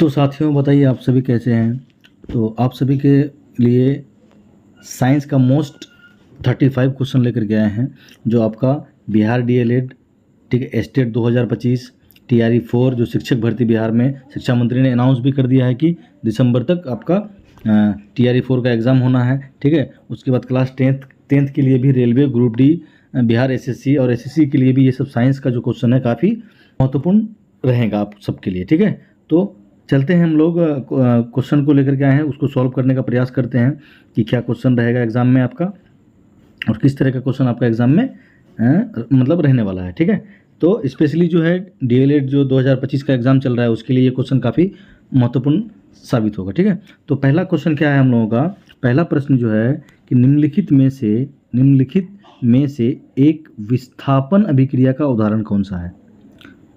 तो साथियों बताइए आप सभी कैसे हैं। तो आप सभी के लिए साइंस का मोस्ट 35 क्वेश्चन लेकर के आए हैं, जो आपका बिहार डीएलएड, ठीक है, स्टेट 2025 टीआरई 4 जो शिक्षक भर्ती बिहार में शिक्षा मंत्री ने अनाउंस भी कर दिया है कि दिसंबर तक आपका टीआरई 4 का एग्ज़ाम होना है। ठीक है, उसके बाद क्लास टेंथ के लिए भी railway group D, Bihar SSC और एसएससी के लिए भी ये सब साइंस का जो क्वेश्चन है काफ़ी महत्वपूर्ण रहेगा आप सबके लिए। ठीक है, तो चलते हैं हम लोग क्वेश्चन को लेकर के आए हैं, उसको सॉल्व करने का प्रयास करते हैं कि क्या क्वेश्चन रहेगा एग्ज़ाम में आपका और किस तरह का क्वेश्चन आपका एग्ज़ाम में मतलब रहने वाला है। ठीक है, तो स्पेशली जो है डीएलएड जो 2025 का एग्ज़ाम चल रहा है उसके लिए ये क्वेश्चन काफ़ी महत्वपूर्ण साबित होगा। ठीक है, तो पहला क्वेश्चन क्या है हम लोगों का, पहला प्रश्न जो है कि निम्नलिखित में से एक विस्थापन अभिक्रिया का उदाहरण कौन सा है।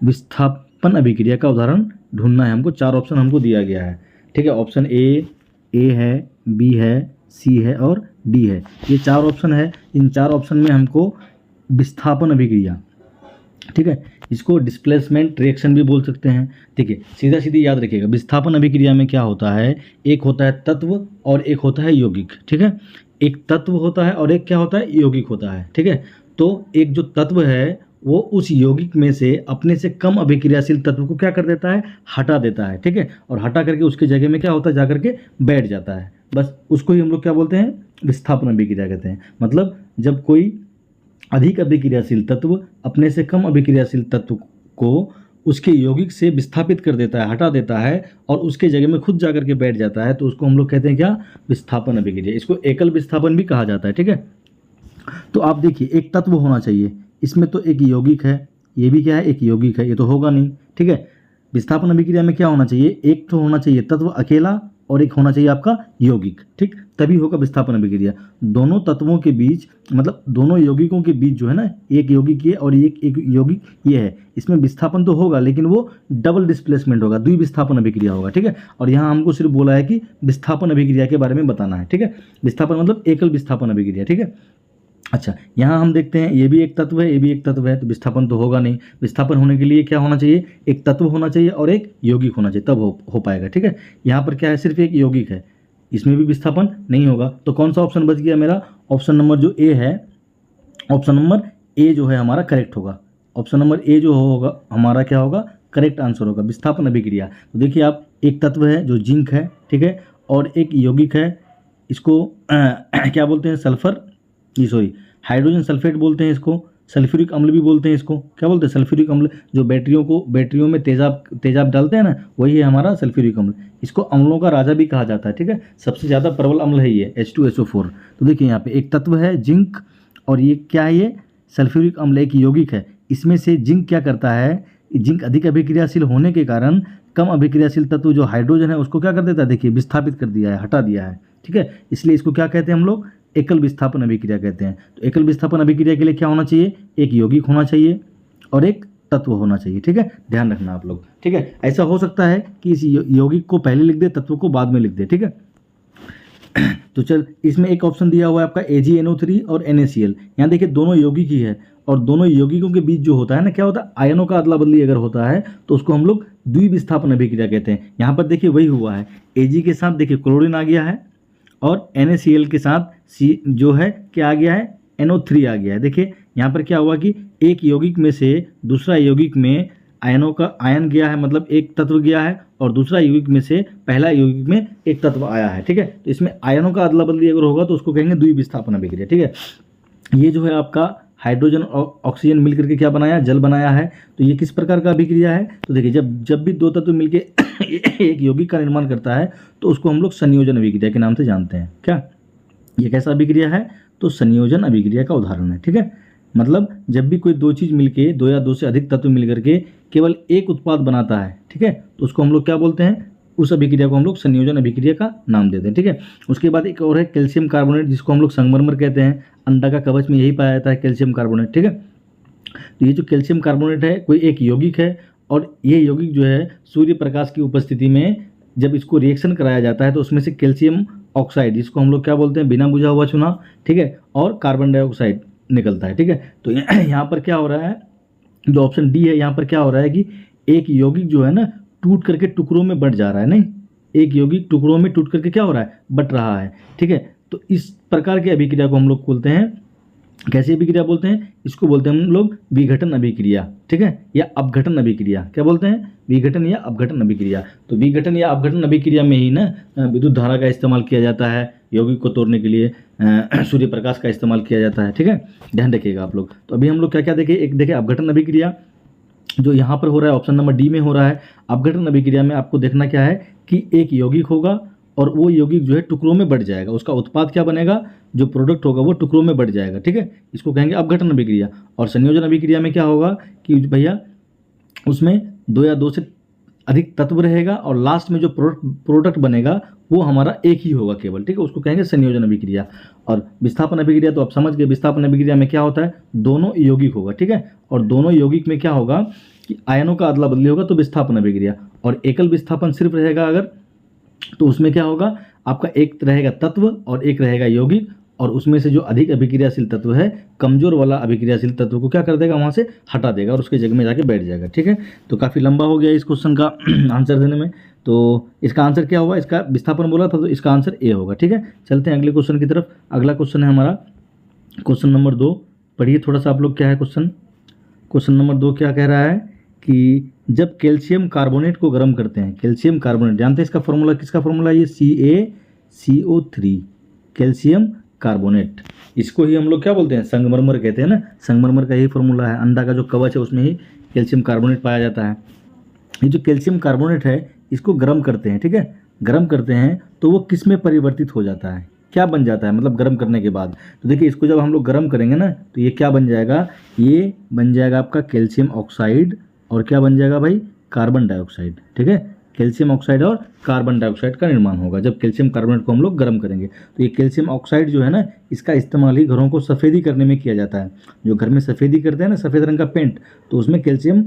विस्थापन अभिक्रिया का उदाहरण ढूंढना है हमको। 4 ऑप्शन हमको दिया गया है। ठीक है, ऑप्शन ए है, बी है, सी है और डी है। ये 4 ऑप्शन है। इन 4 ऑप्शन में हमको विस्थापन अभिक्रिया, ठीक है, इसको डिस्प्लेसमेंट रिएक्शन भी बोल सकते हैं। ठीक है, सीधा सीधी याद रखिएगा, विस्थापन अभिक्रिया में क्या होता है, एक होता है तत्व और एक होता है यौगिक। ठीक है, एक तत्व होता है और एक क्या होता है, यौगिक होता है। ठीक है, तो एक जो तत्व है वो उस यौगिक में से अपने से कम अभिक्रियाशील तत्व को क्या कर देता है, हटा देता है। ठीक है, और हटा करके उसके जगह में क्या होता है, जा करके बैठ जाता है। बस उसको ही हम लोग क्या बोलते हैं, विस्थापन अभिक्रिया कहते हैं। मतलब जब कोई अधिक अभिक्रियाशील तत्व अपने से कम अभिक्रियाशील तत्व को उसके यौगिक से विस्थापित कर देता है, हटा देता है और उसके जगह में खुद जाकर के बैठ जाता है, तो उसको हम लोग कहते हैं क्या, विस्थापन अभिक्रिया। इसको एकल विस्थापन भी कहा जाता है। ठीक है, तो आप देखिए एक तत्व होना चाहिए, इसमें तो एक यौगिक है, ये भी क्या है, एक यौगिक है, ये तो होगा नहीं। ठीक है, विस्थापन अभिक्रिया में क्या होना चाहिए, एक तो होना चाहिए तत्व अकेला और एक होना चाहिए आपका यौगिक। ठीक, तभी होगा विस्थापन अभिक्रिया। दोनों तत्वों के बीच, मतलब दोनों यौगिकों के बीच जो है ना, एक यौगिक ये और एक यौगिक ये है, इसमें विस्थापन तो होगा लेकिन वो डबल डिस्प्लेसमेंट होगा, द्विविस्थापन अभिक्रिया होगा। ठीक है, और यहाँ हमको सिर्फ बोला है कि विस्थापन अभिक्रिया के बारे में बताना है। ठीक है, विस्थापन मतलब एकल विस्थापन अभिक्रिया। ठीक है, अच्छा, यहाँ हम देखते हैं ये भी एक तत्व है, ये भी एक तत्व है, तो विस्थापन तो होगा नहीं। विस्थापन होने के लिए क्या होना चाहिए, एक तत्व होना चाहिए और एक यौगिक होना चाहिए, तब हो पाएगा। ठीक है, यहाँ पर क्या है, सिर्फ एक यौगिक है, इसमें भी विस्थापन नहीं होगा। तो कौन सा ऑप्शन बच गया मेरा, ऑप्शन नंबर जो ए है, ऑप्शन नंबर ए जो है हमारा करेक्ट होगा। ऑप्शन नंबर ए जो होगा हमारा क्या होगा, करेक्ट आंसर होगा, विस्थापन अभिक्रिया। तो देखिए आप, एक तत्व है जो जिंक है, ठीक है, और एक यौगिक है, इसको क्या बोलते हैं, सल्फर, सॉरी हाइड्रोजन सल्फेट बोलते हैं इसको, सल्फ्यूरिक अम्ल भी बोलते हैं इसको। क्या बोलते हैं, सल्फ्यूरिक अम्ल, जो बैटरियों में तेजाब डालते हैं ना, वही है हमारा सल्फ्यूरिक अम्ल। इसको अम्लों का राजा भी कहा जाता है। ठीक है, सबसे ज़्यादा प्रबल अम्ल है ये H2SO4। तो देखिए यहाँ पे एक तत्व है जिंक और ये क्या है, ये सल्फ्यूरिक अम्ल एक यौगिक है। इसमें से जिंक क्या करता है, जिंक अधिक अभिक्रियाशील होने के कारण कम अभिक्रियाशील तत्व जो हाइड्रोजन है उसको क्या कर देता है, देखिए विस्थापित कर दिया है, हटा दिया है। ठीक है, इसलिए इसको क्या कहते हैं हम लोग, एकल विस्थापन अभिक्रिया कहते हैं। तो एकल विस्थापन अभिक्रिया के लिए क्या होना चाहिए, एक यौगिक होना चाहिए और एक तत्व होना चाहिए। ठीक है, ध्यान रखना आप लोग। ठीक है, ऐसा हो सकता है कि इस यौगिक को पहले लिख दे, तत्व को बाद में लिख दे। ठीक है, तो चल, इसमें एक ऑप्शन दिया हुआ है आपका AgNO3 और NaCl। यहाँ देखिए दोनों यौगिक ही है और दोनों यौगिकों के बीच जो होता है ना, क्या होता है, आयनों का अदला बदली अगर होता है तो उसको हम लोग द्विविस्थापन अभिक्रिया कहते हैं। यहाँ पर देखिए वही हुआ है, Ag के साथ देखिए क्लोरीन आ गया है और NaCl के साथ सी जो है क्या आ गया है, NO3 आ गया है। देखिए यहाँ पर क्या हुआ कि एक यौगिक में से दूसरा यौगिक में आयनों का आयन गया है, मतलब एक तत्व गया है, और दूसरा यौगिक में से पहला यौगिक में एक तत्व आया है। ठीक है, तो इसमें आयनों का अदला बदली अगर होगा तो उसको कहेंगे द्विविस्थापन अभिक्रिया। ठीक है, ये जो है आपका हाइड्रोजन और ऑक्सीजन मिलकर के क्या बनाया, जल बनाया है। तो ये किस प्रकार का अभिक्रिया है, तो देखिए जब भी दो तत्व मिलके एक यौगिक का निर्माण करता है तो उसको हम लोग संयोजन अभिक्रिया के नाम से जानते हैं। क्या ये कैसा अभिक्रिया है, तो संयोजन अभिक्रिया का उदाहरण है। ठीक है, मतलब जब भी कोई दो चीज़ मिलके, दो या दो से अधिक तत्व मिल करके केवल एक उत्पाद बनाता है, ठीक है, तो उसको हम लोग क्या बोलते हैं, उस अभिक्रिया को हम लोग संयोजन अभिक्रिया का नाम देते हैं। ठीक है, उसके बाद एक और है कैल्शियम कार्बोनेट, जिसको हम लोग संगमरमर कहते हैं। अंडा का कवच में यही पाया जाता है, कैल्शियम कार्बोनेट। ठीक है, तो ये जो कैल्शियम कार्बोनेट है कोई एक यौगिक है और ये यौगिक जो है सूर्य प्रकाश की उपस्थिति में जब इसको रिएक्शन कराया जाता है तो उसमें से कैल्शियम ऑक्साइड, जिसको हम लोग क्या बोलते हैं, बिना बुझा हुआ चूना, ठीक है, और कार्बन डाइऑक्साइड निकलता है। ठीक है, तो यहाँ पर क्या हो रहा है, जो ऑप्शन डी है, यहाँ पर क्या हो रहा है कि एक यौगिक जो है ना टूट करके टुकड़ों में बट जा रहा है, नहीं, एक यौगिक टुकड़ों में टूट करके क्या हो रहा है, बट रहा है, ठीक है। तो इस प्रकार की अभिक्रिया को हम लोग बोलते हैं, कैसी अभिक्रिया बोलते हैं, इसको बोलते हैं हम लोग विघटन अभिक्रिया, ठीक है, या अपघटन अभिक्रिया। क्या बोलते हैं, विघटन या अपघटन अभिक्रिया। तो विघटन या अपघटन अभिक्रिया में ही ना विद्युत धारा का इस्तेमाल किया जाता है, यौगिक को तोड़ने के लिए सूर्य प्रकाश का इस्तेमाल किया जाता है, ठीक है, ध्यान रखिएगा आप लोग। तो अभी हम लोग क्या क्या देखें, एक देखें अपघटन अभिक्रिया जो यहाँ पर हो रहा है, ऑप्शन नंबर डी में हो रहा है। अपघटन अभिक्रिया में आपको देखना क्या है कि एक यौगिक होगा और वो यौगिक जो है टुकड़ों में बढ़ जाएगा, उसका उत्पाद क्या बनेगा, जो प्रोडक्ट होगा वो टुकड़ों में बढ़ जाएगा, ठीक है, इसको कहेंगे अपघटन अभिक्रिया। और संयोजन अभिक्रिया में क्या होगा कि भैया उसमें 2 या 2 से अधिक तत्व रहेगा और लास्ट में जो प्रोडक्ट बनेगा वो हमारा एक ही होगा केवल, ठीक है, उसको कहेंगे संयोजन अभिक्रिया। और विस्थापन अभिक्रिया तो आप समझ गए, विस्थापन अभिक्रिया में क्या होता है, दोनों यौगिक होगा, ठीक है, और दोनों यौगिक में क्या होगा कि आयनों का अदला बदली होगा, तो विस्थापन अभिक्रिया। और एकल विस्थापन सिर्फ रहेगा अगर, तो उसमें क्या होगा, आपका एक रहेगा तत्व और एक रहेगा यौगिक, और उसमें से जो अधिक अभिक्रियाशील तत्व है, कमजोर वाला अभिक्रियाशील तत्व को क्या कर देगा, वहाँ से हटा देगा और उसके जगह में जाके बैठ जाएगा, ठीक है। तो काफ़ी लंबा हो गया इस क्वेश्चन का आंसर देने में। तो इसका आंसर क्या होगा, इसका विस्थापन बोला था तो इसका आंसर ए होगा, ठीक है। चलते हैं अगले क्वेश्चन की तरफ। अगला क्वेश्चन है हमारा क्वेश्चन नंबर 2। पढ़िए थोड़ा सा आप लोग, क्या है क्वेश्चन। क्वेश्चन नंबर 2 क्या कह रहा है कि जब कैल्शियम कार्बोनेट को गर्म करते हैं, कैल्शियम कार्बोनेट जानते हैं इसका फॉर्मूला, किसका फॉर्मूला, ये CaCO3 कैल्शियम कार्बोनेट। इसको ही हम लोग क्या बोलते हैं, संगमरमर कहते हैं ना, संगमरमर का यही फॉर्मूला है। अंडा का जो कवच है उसमें ही कैल्शियम कार्बोनेट पाया जाता है। ये जो कैल्शियम कार्बोनेट है इसको गर्म करते हैं, ठीक है, गर्म करते हैं तो वो किस में परिवर्तित हो जाता है, क्या बन जाता है, मतलब गर्म करने के बाद। तो देखिए इसको जब हम लोग गर्म करेंगे ना तो ये क्या बन जाएगा, ये बन जाएगा आपका कैल्शियम ऑक्साइड, और क्या बन जाएगा भाई, कार्बन डाइऑक्साइड, ठीक है, कैल्शियम ऑक्साइड और कार्बन डाइऑक्साइड का निर्माण होगा जब कैल्शियम कार्बोनेट को हम लोग गर्म करेंगे। तो ये कैल्शियम ऑक्साइड जो है ना, इसका इस्तेमाल ही घरों को सफ़ेदी करने में किया जाता है। जो घर में सफ़ेदी करते हैं ना, सफ़ेद रंग का पेंट, तो उसमें कैल्शियम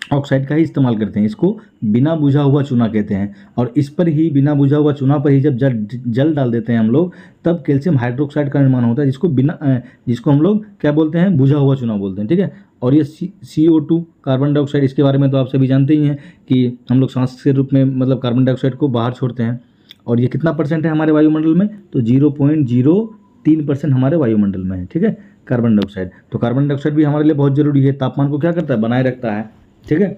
ऑक्साइड का ही इस्तेमाल करते हैं। इसको बिना बुझा हुआ चूना कहते हैं। और इस पर ही, बिना बुझा हुआ चूना पर ही जब जल डाल देते हैं हम लोग, तब कैल्शियम हाइड्रोक्साइड का निर्माण होता है, जिसको हम लोग क्या बोलते हैं, बुझा हुआ चूना बोलते हैं, ठीक है। और ये CO2 कार्बन डाइऑक्साइड, इसके बारे में तो आप सभी जानते ही हैं कि हम लोग सांस के रूप में मतलब कार्बन डाइऑक्साइड को बाहर छोड़ते हैं। और ये कितना % है हमारे वायुमंडल में, तो 0.03% हमारे वायुमंडल में है, ठीक है, कार्बन डाइऑक्साइड। तो कार्बन डाइऑक्साइड भी हमारे लिए बहुत जरूरी है, तापमान को क्या करता है, बनाए रखता है, ठीक है।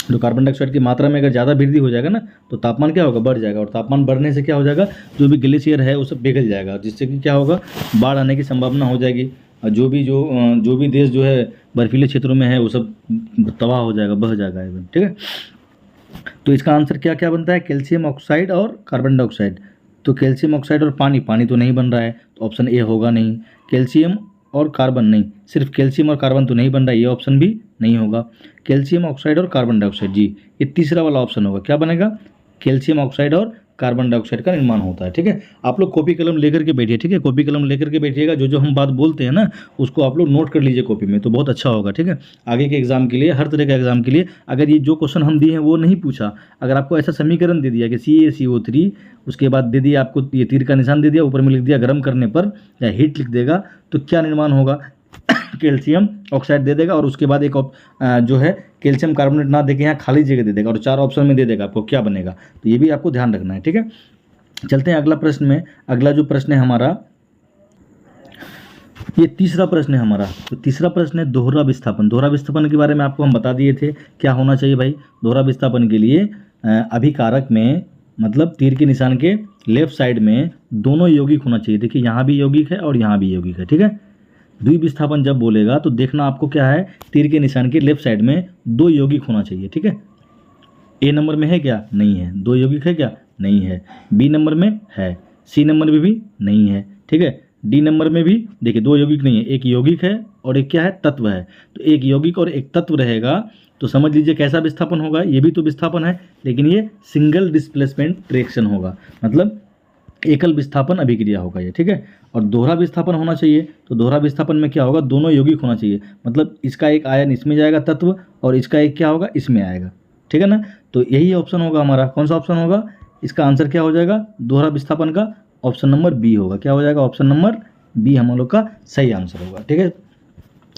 तो कार्बन डाइऑक्साइड की मात्रा में अगर ज़्यादा वृद्धि हो जाएगा ना तो तापमान क्या होगा, बढ़ जाएगा। और तापमान बढ़ने से क्या हो जाएगा, जो भी ग्लेशियर है वो सब पिघल जाएगा, जिससे कि क्या होगा, बाढ़ आने की संभावना हो जाएगी। और जो भी देश जो है बर्फीले क्षेत्रों में है वो सब तबाह हो जाएगा, बह जाएगा एकदम, ठीक है। तो इसका आंसर क्या क्या बनता है, कैल्शियम ऑक्साइड और कार्बन डाइऑक्साइड। तो कैल्शियम ऑक्साइड और पानी तो नहीं बन रहा है, तो ऑप्शन ए होगा नहीं। कैल्शियम और कार्बन नहीं, सिर्फ कैल्शियम और कार्बन तो नहीं बन रहा है, ये ऑप्शन भी नहीं होगा। कैल्शियम ऑक्साइड और कार्बन डाइऑक्साइड, जी ये तीसरा वाला ऑप्शन होगा। क्या बनेगा, कैल्शियम ऑक्साइड और कार्बन डाइऑक्साइड का निर्माण होता है, ठीक है। आप लोग कॉपी कलम लेकर के बैठिए, ठीक है, कॉपी कलम लेकर के बैठिएगा, जो हम बात बोलते हैं ना उसको आप लोग नोट कर लीजिए कॉपी में, तो बहुत अच्छा होगा, ठीक है। आगे के एग्जाम के लिए, हर तरह के एग्जाम के लिए, अगर ये जो क्वेश्चन हम दिए हैं वो नहीं पूछा, अगर आपको ऐसा समीकरण दे दिया कि CaCO3, उसके बाद दे दिया आपको ये तीर का निशान दे दिया, ऊपर में लिख दिया गर्म करने पर, या हीट लिख देगा, तो क्या निर्माण होगा, कैल्शियम ऑक्साइड दे देगा। और उसके बाद एक जो है कैल्शियम कार्बोनेट ना देके यहाँ खाली जगह दे देगा और 4 ऑप्शन में दे देगा आपको क्या बनेगा, तो ये भी आपको ध्यान रखना है, ठीक है। चलते हैं अगला प्रश्न में। अगला जो प्रश्न है हमारा, ये तीसरा प्रश्न है हमारा। तो तीसरा प्रश्न है दोहरा विस्थापन। दोहरा विस्थापन के बारे में आपको हम बता दिए थे क्या होना चाहिए भाई। दोहरा विस्थापन के लिए अभिकारक में, मतलब तीर के निशान के लेफ्ट साइड में दोनों यौगिक होना चाहिए। देखिए यहाँ भी यौगिक है और यहाँ भी यौगिक है, ठीक है। द्विविस्थापन जब बोलेगा तो देखना आपको क्या है, तीर के निशान के लेफ्ट साइड में 2 यौगिक होना चाहिए, ठीक है। ए नंबर में है क्या, नहीं है। 2 यौगिक है क्या, नहीं है। बी नंबर में है, सी नंबर में भी नहीं है, ठीक है। डी नंबर में भी देखिए 2 यौगिक नहीं है, एक यौगिक है और एक क्या है, तत्व है। तो एक यौगिक और एक तत्व रहेगा तो समझ लीजिए कैसा विस्थापन होगा, ये भी तो विस्थापन है लेकिन ये सिंगल डिस्प्लेसमेंट रिएक्शन होगा, मतलब एकल विस्थापन अभिक्रिया होगा ये, ठीक है। और दोहरा विस्थापन होना चाहिए, तो दोहरा विस्थापन में क्या होगा, दोनों यौगिक होना चाहिए, मतलब इसका एक आयन इसमें जाएगा तत्व और इसका एक क्या होगा, इसमें आएगा, ठीक है ना। तो यही ऑप्शन होगा हमारा। कौन सा ऑप्शन होगा, इसका आंसर क्या हो जाएगा, दोहरा विस्थापन का ऑप्शन नंबर बी होगा। क्या हो जाएगा, ऑप्शन नंबर बी हम लोग का सही आंसर होगा, ठीक है।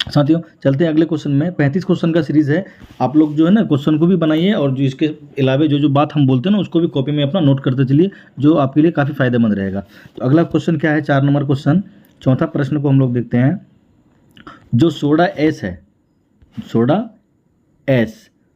साथियों चलते हैं अगले क्वेश्चन में। 35 क्वेश्चन का सीरीज़ है। आप लोग जो है ना क्वेश्चन को भी बनाइए और जो इसके अलावा जो जो बात हम बोलते हैं ना उसको भी कॉपी में अपना नोट करते चलिए, जो आपके लिए काफ़ी फायदेमंद रहेगा। तो अगला क्वेश्चन क्या है, 4 नंबर क्वेश्चन, चौथा प्रश्न को हम लोग देखते हैं। जो सोडा एस है,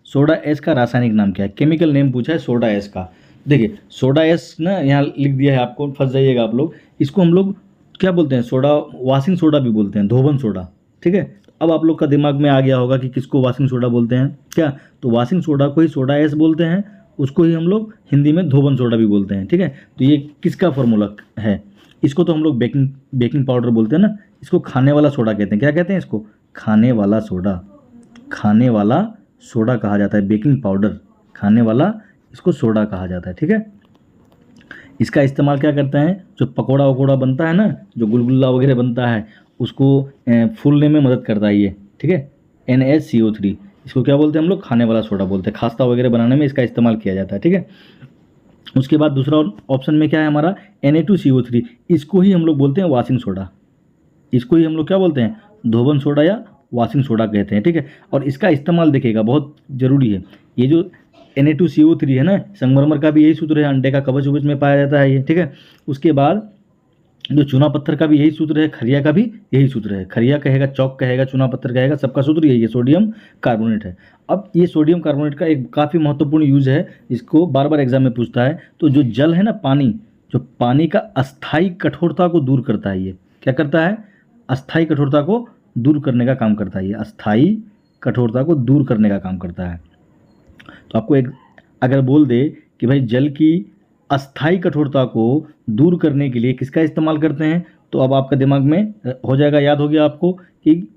सोडा एस का रासायनिक नाम क्या है? केमिकल नेम पूछा है सोडा एस का। देखिए सोडा एस ना यहाँ लिख दिया है, आपको फंस जाइएगा आप लोग। इसको हम लोग क्या बोलते हैं? सोडा, वाशिंग सोडा भी बोलते हैं, धोबन सोडा। ठीक है, अब आप लोग का दिमाग में आ गया होगा कि किसको वाशिंग सोडा बोलते हैं क्या। तो वाशिंग सोडा को ही सोडा एस बोलते हैं, उसको ही हम लोग हिंदी में धोबन सोडा भी बोलते हैं। ठीक है, तो ये किसका फॉर्मूला है? इसको तो हम लोग बेकिंग पाउडर बोलते हैं ना, इसको खाने वाला सोडा कहते हैं। क्या कहते हैं इसको? खाने वाला सोडा। खाने वाला सोडा कहा जाता है, बेकिंग पाउडर खाने वाला, इसको सोडा कहा जाता है। ठीक है, इसका इस्तेमाल क्या करते हैं? जो पकोड़ा वकोड़ा बनता है ना, जो गुलगुल्ला वगैरह बनता है, उसको फूलने में मदद करता है ये। ठीक है, NaCO3, इसको क्या बोलते हैं हम लोग? खाने वाला सोडा बोलते हैं। खास्ता वगैरह बनाने में इसका इस्तेमाल किया जाता है। ठीक है, उसके बाद दूसरा ऑप्शन में क्या है हमारा? Na2CO3, इसको ही हम लोग बोलते हैं वाशिंग सोडा। इसको ही हम लोग क्या बोलते हैं? धोबन सोडा या वाशिंग सोडा कहते हैं। ठीक है, और इसका इस्तेमाल देखिएगा बहुत ज़रूरी है। ये जो Na2CO3 है ना, संगमरमर का भी यही सूत्र है, अंडे का कवच उवच में पाया जाता है ये। ठीक है, उसके बाद जो चूना पत्थर का भी यही सूत्र है, खरिया का भी यही सूत्र है। खरिया कहेगा, चौक कहेगा, चूना पत्थर कहेगा, सबका सूत्र यही है, सोडियम कार्बोनेट है। अब ये सोडियम कार्बोनेट का एक काफ़ी महत्वपूर्ण यूज है, इसको बार बार एग्जाम में पूछता है। तो जो जल है ना, पानी, जो पानी का अस्थायी कठोरता को दूर करता है, ये क्या करता है? अस्थायी कठोरता को दूर करने का काम करता है ये, अस्थायी कठोरता को दूर करने का काम करता है। तो आपको एक अगर बोल दे कि भाई जल की अस्थायी कठोरता को दूर करने के लिए किसका इस्तेमाल करते हैं, तो अब आपका दिमाग में हो जाएगा, याद हो गया आपको कि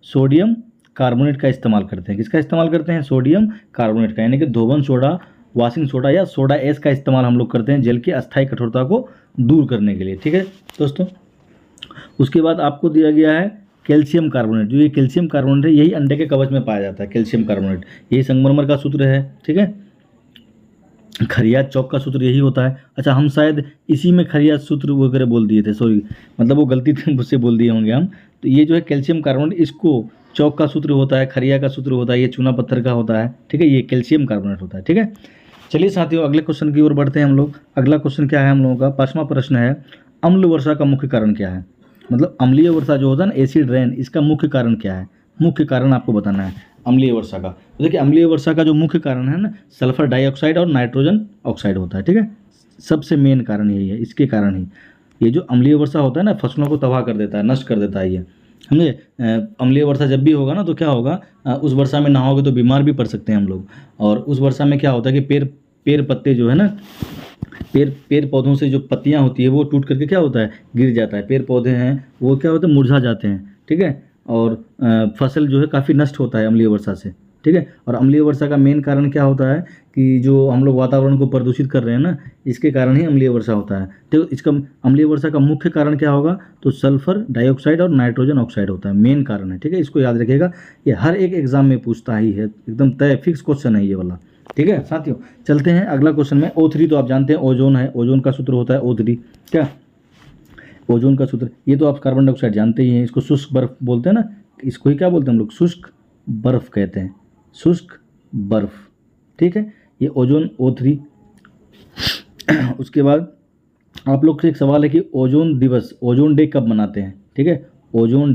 सोडियम कार्बोनेट का इस्तेमाल करते हैं। किसका इस्तेमाल करते हैं? सोडियम कार्बोनेट का, यानी कि धोबन सोडा, वाशिंग सोडा या सोडा एस का इस्तेमाल हम लोग करते हैं जल की अस्थायी कठोरता को दूर करने के लिए। ठीक है दोस्तों, उसके बाद आपको दिया गया है कैल्शियम कार्बोनेट। जो ये कैल्शियम कार्बोनेट है, यही अंडे के कवच में पाया जाता है, कैल्शियम कार्बोनेट। यही संगमरमर का सूत्र है। ठीक है, खरिया चौक का सूत्र यही होता है। अच्छा, हम शायद इसी में खरिया सूत्र वगैरह बोल दिए थे, सॉरी, मतलब वो गलती थी, मुझसे बोल दिए होंगे हम। तो ये जो है कैल्शियम कार्बोनेट, इसको चौक का सूत्र होता है, खरिया का सूत्र होता है, ये चूना पत्थर का होता है। ठीक है, ये कैल्शियम कार्बोनेट होता है। ठीक है, चलिए साथियों अगले क्वेश्चन की ओर बढ़ते हैं हम लोग। अगला क्वेश्चन क्या है हम लोगों का? 5वां प्रश्न है, अम्ल वर्षा का मुख्य कारण क्या है? मतलब अम्लीय वर्षा जो होता है ना, एसिड रेन, इसका मुख्य कारण क्या है? मुख्य कारण आपको बताना है अम्लीय वर्षा का। तो देखिए अम्लीय वर्षा का जो मुख्य कारण है ना, सल्फर डाइऑक्साइड और नाइट्रोजन ऑक्साइड होता है। ठीक है, सबसे मेन कारण यही है, इसके कारण ही ये जो अम्लीय वर्षा होता है ना, फसलों को तबाह कर देता है, नष्ट कर देता है ये। समझे? अम्लीय वर्षा जब भी होगा ना, तो क्या होगा, उस वर्षा में नहाओगे तो बीमार भी पड़ सकते हैं हम लोग। और उस वर्षा में क्या होता है कि पेड़ पत्ते जो है ना, पेड़ पौधों से जो पत्तियां होती है वो टूट करके क्या होता है, गिर जाता है। पेड़ पौधे हैं वो क्या होते हैं, मुरझा जाते हैं। ठीक है, और फसल जो है काफ़ी नष्ट होता है अम्लीय वर्षा से। ठीक है, और अम्लीय वर्षा का मेन कारण क्या होता है कि जो हम लोग वातावरण को प्रदूषित कर रहे हैं ना, इसके कारण ही अम्लीय वर्षा होता है। तो इसका अम्लीय वर्षा का मुख्य कारण क्या होगा? तो सल्फर डाइऑक्साइड और नाइट्रोजन ऑक्साइड होता है, मेन कारण है। ठीक है, इसको याद रखिएगा, ये हर एक एग्जाम में पूछता ही है, एकदम तय फिक्स क्वेश्चन है ये वाला। ठीक है साथियों, चलते हैं अगला क्वेश्चन में। O3 तो आप जानते हैं ओजोन है, ओजोन का सूत्र होता है O3। क्या ओजोन का सूत्र? ये तो आप कार्बन डाइऑक्साइड जानते ही हैं, इसको शुष्क बर्फ बोलते हैं ना, इसको ही क्या बोलते हैं हम लोग? शुष्क बर्फ कहते हैं, शुष्क बर्फ। ठीक है, ये ओजोन O3। उसके बाद आप लोग से एक सवाल है कि ओजोन दिवस, ओजोन डे कब मनाते हैं? ठीक है, ओजोन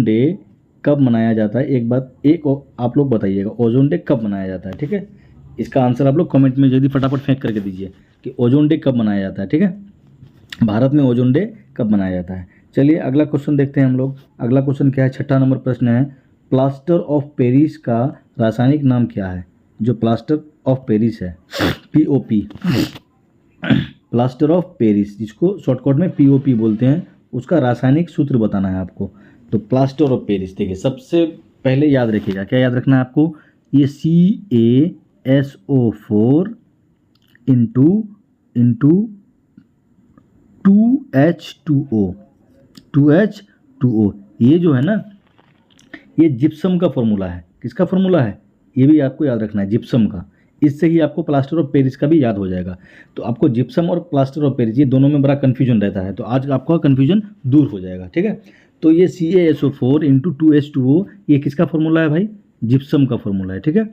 डे कब मनाया जाता है? एक आप लोग बताइएगा, ओजोन डे कब मनाया जाता है? ठीक है, इसका आंसर आप लोग कमेंट में जल्दी फटाफट फेंक करके दीजिए कि ओजोन डे कब मनाया जाता है। ठीक है, भारत में ओजोन डे कब मनाया जाता है। चलिए अगला क्वेश्चन देखते हैं हम लोग। अगला क्वेश्चन क्या है? 6ठा नंबर प्रश्न है, प्लास्टर ऑफ पेरिस का रासायनिक नाम क्या है? जो प्लास्टर ऑफ पेरिस है, POP, प्लास्टर ऑफ पेरिस, जिसको शॉर्टकट में POP बोलते हैं, उसका रासायनिक सूत्र बताना है आपको। तो प्लास्टर ऑफ पेरिस, देखिए सबसे पहले याद रखिएगा, क्या याद रखना है आपको? ये CaSO4 इंटू 2H2O, ये जो है ना, ये जिप्सम का फॉर्मूला है। किसका फॉर्मूला है? ये भी आपको याद रखना है, जिप्सम का। इससे ही आपको प्लास्टर ऑफ पेरिस का भी याद हो जाएगा। तो आपको जिप्सम और प्लास्टर ऑफ पेरिस, ये दोनों में बड़ा कन्फ्यूजन रहता है, तो आज आपका कन्फ्यूजन दूर हो जाएगा। ठीक है, तो ये CaSO4 इंटू 2H2O ये किसका फॉर्मूला है भाई? जिप्सम का फॉर्मूला है, ठीक है।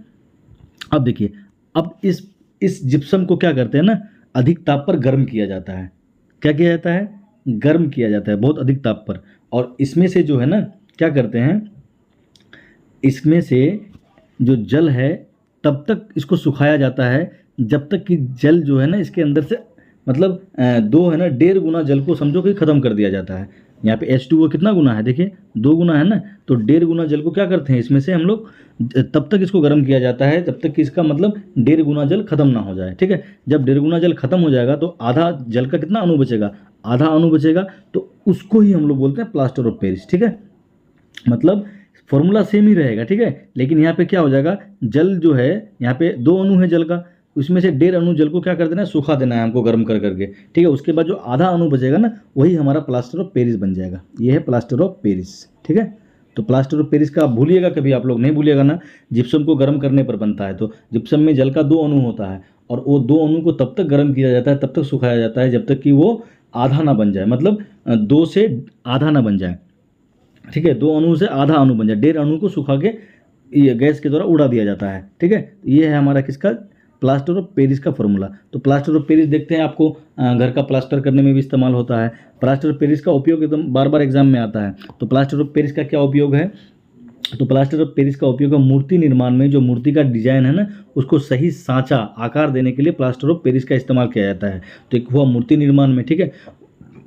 अब देखिए, अब इस जिप्सम को क्या करते हैं ना, अधिक ताप पर गर्म किया जाता है। क्या किया जाता है? गर्म किया जाता है बहुत अधिक ताप पर। और इसमें से जो है ना, क्या करते हैं, इसमें से जो जल है तब तक इसको सुखाया जाता है जब तक कि जल जो है ना इसके अंदर से, मतलब दो है ना 1.5 गुना जल को समझो कि ख़त्म कर दिया जाता है। यहाँ पे H2O कितना गुना है, देखिए 2 गुना है ना, तो 1.5 गुना जल को क्या करते हैं इसमें से हम लोग, तब तक इसको गर्म किया जाता है तब तक कि इसका मतलब 1.5 गुना जल खत्म ना हो जाए, ठीक है। जब 1.5 गुना जल खत्म हो जाएगा तो आधा जल का कितना अणु बचेगा, आधा अणु बचेगा, तो उसको ही हम लोग बोलते हैं प्लास्टर ऑफ पेरिस, ठीक है। मतलब फॉर्मूला सेम ही रहेगा, ठीक है, लेकिन यहाँ पे क्या हो जाएगा, जल जो है यहाँ पे 2 अणु है जल का, उसमें से 1.5 अणु जल को क्या कर देना है, सूखा देना है हमको गर्म कर करके, ठीक है। उसके बाद जो आधा अणु बचेगा ना, वही हमारा प्लास्टर ऑफ पेरिस बन जाएगा। ये है प्लास्टर ऑफ पेरिस, ठीक है। तो प्लास्टर ऑफ पेरिस का आप भूलिएगा कभी, आप लोग नहीं भूलिएगा ना, जिप्सम को गर्म करने पर बनता है। तो जिप्सम में जल का 2 अणु होता है और वो 2 अणु को तब तक गर्म किया जाता है, तब तक सुखाया जाता है जब तक कि वो आधा ना बन जाए, मतलब 2 से आधा ना बन जाए, ठीक है। 2 अणु से आधा अणु बन जाए, 1.5 अणु को सुखा के ये गैस के द्वारा उड़ा दिया जाता है, ठीक है। ये है हमारा किसका, प्लास्टर ऑफ पेरिस का फॉर्मूला। तो प्लास्टर ऑफ पेरिस देखते हैं, आपको घर का प्लास्टर करने में भी इस्तेमाल होता है। प्लास्टर ऑफ पेरिस का उपयोग एकदम बार बार एग्जाम में आता है। तो प्लास्टर ऑफ पेरिस का क्या उपयोग है, तो प्लास्टर ऑफ पेरिस का उपयोग है मूर्ति निर्माण में, जो मूर्ति का डिजाइन है ना उसको सही सांचा आकार देने के लिए प्लास्टर ऑफ पेरिस का इस्तेमाल किया जाता है। तो एक हुआ मूर्ति निर्माण में, ठीक है।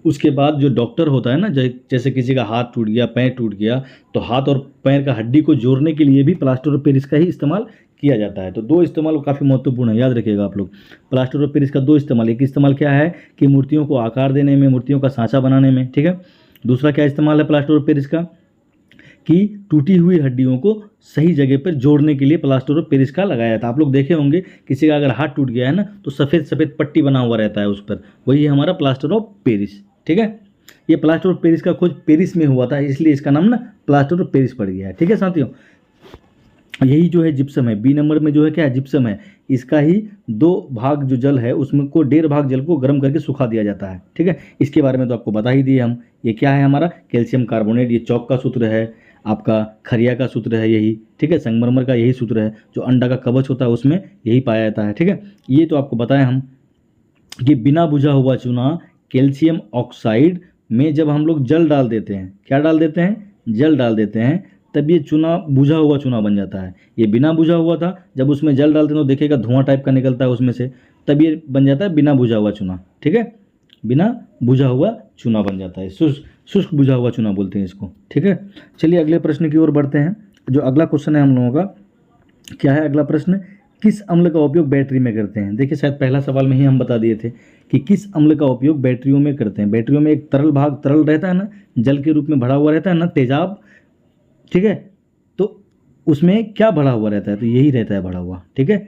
उसके बाद जो डॉक्टर होता है ना, जैसे किसी का हाथ टूट गया, पैर टूट गया, तो हाथ और पैर का हड्डी को जोड़ने के लिए भी प्लास्टर ऑफ पेरिस का ही इस्तेमाल किया जाता है। तो 2 इस्तेमाल काफ़ी महत्वपूर्ण है, याद रखिएगा आप लोग। प्लास्टर ऑफ पेरिस का 2 इस्तेमाल, एक इस्तेमाल क्या है कि मूर्तियों को आकार देने में, मूर्तियों का सांचा बनाने में, ठीक है। दूसरा क्या इस्तेमाल है प्लास्टर ऑफ पेरिस का, कि टूटी हुई हड्डियों को सही जगह पर जोड़ने के लिए प्लास्टर ऑफ पेरिस का लगाया जाता है। आप लोग देखे होंगे किसी का अगर हाथ टूट गया है ना, तो सफ़ेद सफ़ेद पट्टी बना हुआ रहता है उस पर, वही है हमारा प्लास्टर ऑफ पेरिस, ठीक है। ये प्लास्टर ऑफ पेरिस का खोज पेरिस में हुआ था, इसलिए इसका नाम ना प्लास्टर ऑफ पेरिस पड़ गया है, ठीक है साथियों। यही जो है जिप्सम है, बी नंबर में जो है क्या है, जिप्सम है। इसका ही 2 भाग जो जल है उसमें को 1.5 भाग जल को गर्म करके सुखा दिया जाता है, ठीक है। इसके बारे में तो आपको बता ही दिए हम। ये क्या है हमारा कैल्शियम कार्बोनेट, ये चौक का सूत्र है, आपका खरिया का सूत्र है यही, ठीक है। संगमरमर का यही सूत्र है, जो अंडा का कवच होता है उसमें यही पाया जाता है, ठीक है। ये तो आपको बताएं हम कि बिना बुझा हुआ चूना कैल्शियम ऑक्साइड में जब हम लोग जल डाल देते हैं, क्या डाल देते हैं, जल डाल देते हैं, तब ये चूना बुझा हुआ चूना बन जाता है। ये बिना बुझा हुआ था, जब उसमें जल डालते हैं तो देखिएगा धुआं टाइप का निकलता है उसमें से, तब ये बन जाता है बिना बुझा हुआ चूना, ठीक है। बिना बुझा हुआ चूना बन जाता है, शुष्क बुझा हुआ चूना बोलते हैं इसको, ठीक है। चलिए अगले प्रश्न की ओर बढ़ते हैं। जो अगला क्वेश्चन है हम लोगों का, क्या है अगला प्रश्न, किस अम्ल का उपयोग बैटरी में करते हैं। देखिए शायद पहला सवाल में ही हम बता दिए थे कि किस अम्ल का उपयोग बैटरियों में करते हैं। बैटरियों में एक तरल भाग, तरल रहता है ना, जल के रूप में भरा हुआ रहता है ना, तेजाब, ठीक है। तो उसमें क्या भरा हुआ रहता है, तो यही रहता है भरा हुआ, ठीक है।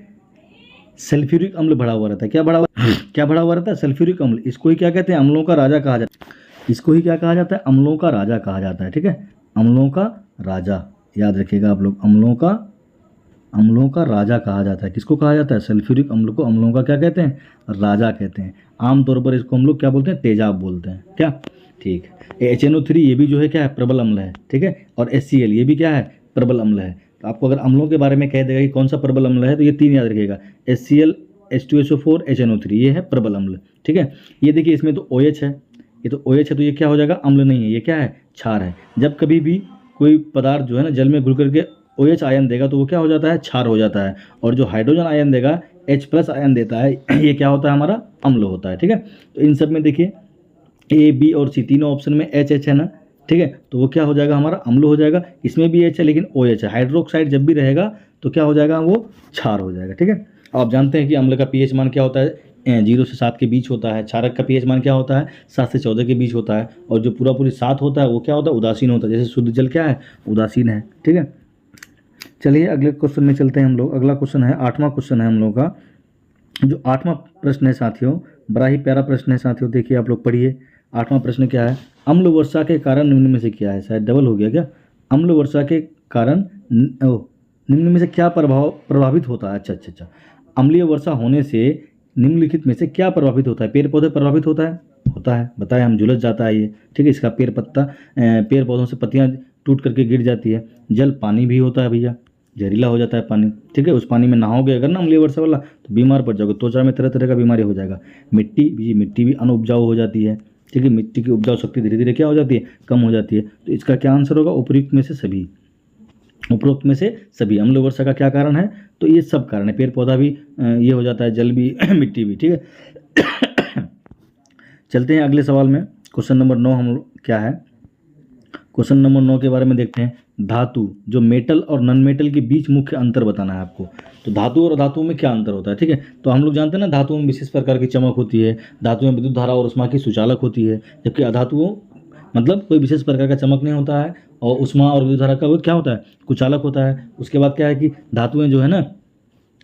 सल्फ्यूरिक अम्ल भरा हुआ रहता है, क्या भरा हुआ, क्या भरा हुआ रहता है, सल्फ्यूरिक अम्ल। इसको ही क्या कहते हैं, अम्लों का राजा कहा जाता है। इसको ही क्या कहा जाता है, अम्लों का राजा कहा जाता है, ठीक है। अम्लों का राजा, याद रखिएगा आप लोग, अम्लों का राजा कहा जाता है। किसको कहा जाता है, सल्फ्यूरिक अम्ल को अम्लों का क्या कहते हैं, राजा कहते हैं। आमतौर पर इसको हम लोग क्या बोलते हैं, तेजाब बोलते हैं, क्या, ठीक। HNO3 ये भी जो है क्या है, प्रबल अम्ल है, ठीक है। और HCl ये भी क्या है, प्रबल अम्ल है। तो आपको अगर अम्लों के बारे में कह देगा कि कौन सा प्रबल अम्ल है, तो ये 3 याद रखिएगा, HCl, H2SO4, HNO3, ये है प्रबल अम्ल, ठीक है। ये देखिए इसमें तो OH है, ये तो OH है, तो ये क्या हो जाएगा, अम्ल नहीं है, ये क्या है, क्षार है। जब कभी भी कोई पदार्थ जो है ना जल में घुल करके OH आयन देगा तो वो क्या हो जाता है, क्षार हो जाता है। और जो हाइड्रोजन आयन देगा, H+ आयन देता है, ये क्या होता है, हमारा अम्ल होता है, ठीक है। तो इन सब में देखिए A, B और C तीनों ऑप्शन में H है ना, ठीक है। तो वो क्या हो जाएगा, हमारा अम्ल हो जाएगा। इसमें भी H है लेकिन OH है। हाइड्रोक्साइड जब भी रहेगा तो क्या हो जाएगा, वो क्षार हो जाएगा, ठीक है। आप जानते हैं कि अम्ल का pH मान क्या होता है, 0 से 7 के बीच होता है। क्षारक का pH मान क्या होता है, 7 से 14 के बीच होता है। और जो पूरी 7 होता है वो क्या होता है, उदासीन होता है। जैसे शुद्ध जल क्या है, उदासीन है, ठीक है। चलिए अगले क्वेश्चन में चलते हैं हम लोग। अगला क्वेश्चन है, 8वां क्वेश्चन है हम लोग का। जो 8वां प्रश्न है साथियों, बड़ा ही प्यारा प्रश्न है साथियों, देखिए आप लोग पढ़िए। 8वां प्रश्न क्या है, अम्ल वर्षा के कारण निम्न में से क्या है, शायद डबल हो गया क्या, अम्ल वर्षा के कारण निम्न में से क्या प्रभावित होता है। अच्छा, अम्लीय वर्षा होने से निम्नलिखित में से क्या प्रभावित होता है, पेड़ पौधे प्रभावित होता है, होता है, बताया हम, झुलस जाता है ये, ठीक है। इसका पेड़ पौधों से पत्तियाँ टूट करके गिर जाती है। जल पानी भी होता है भैया, जहरीला हो जाता है पानी, ठीक है। उस पानी में नहाओगे अगर ना अम्लीय वर्षा वाला तो बीमार पड़ जाओगे, त्वचा में तरह तरह का बीमारी हो जाएगा। मिट्टी भी अनउपजाऊ हो जाती है, ठीक है। मिट्टी की उपजाऊ शक्ति धीरे धीरे क्या हो जाती है, कम हो जाती है। तो इसका क्या आंसर होगा, उपरोक्त में से सभी। अम्लीय वर्षा का क्या कारण है, तो ये सब कारण है, पेड़ पौधा भी ये हो जाता है, जल भी मिट्टी भी, ठीक है। चलते हैं अगले सवाल में। क्वेश्चन नंबर 9 हम क्या है, क्वेश्चन नंबर 9 के बारे में देखते हैं। धातु जो मेटल और नॉन मेटल के बीच मुख्य अंतर बताना है आपको। तो धातु और अधातु में क्या अंतर होता है, ठीक है। तो हम लोग जानते हैं ना, धातुओं में विशेष प्रकार की चमक होती है, धातुओं में विद्युत धारा और ऊष्मा की सुचालक होती है, जबकि अधातुओं मतलब कोई विशेष प्रकार का चमक नहीं होता है, और ऊष्मा और विद्युत धारा का वो क्या होता है, कुचालक होता है। उसके बाद क्या है कि धातुएं जो है ना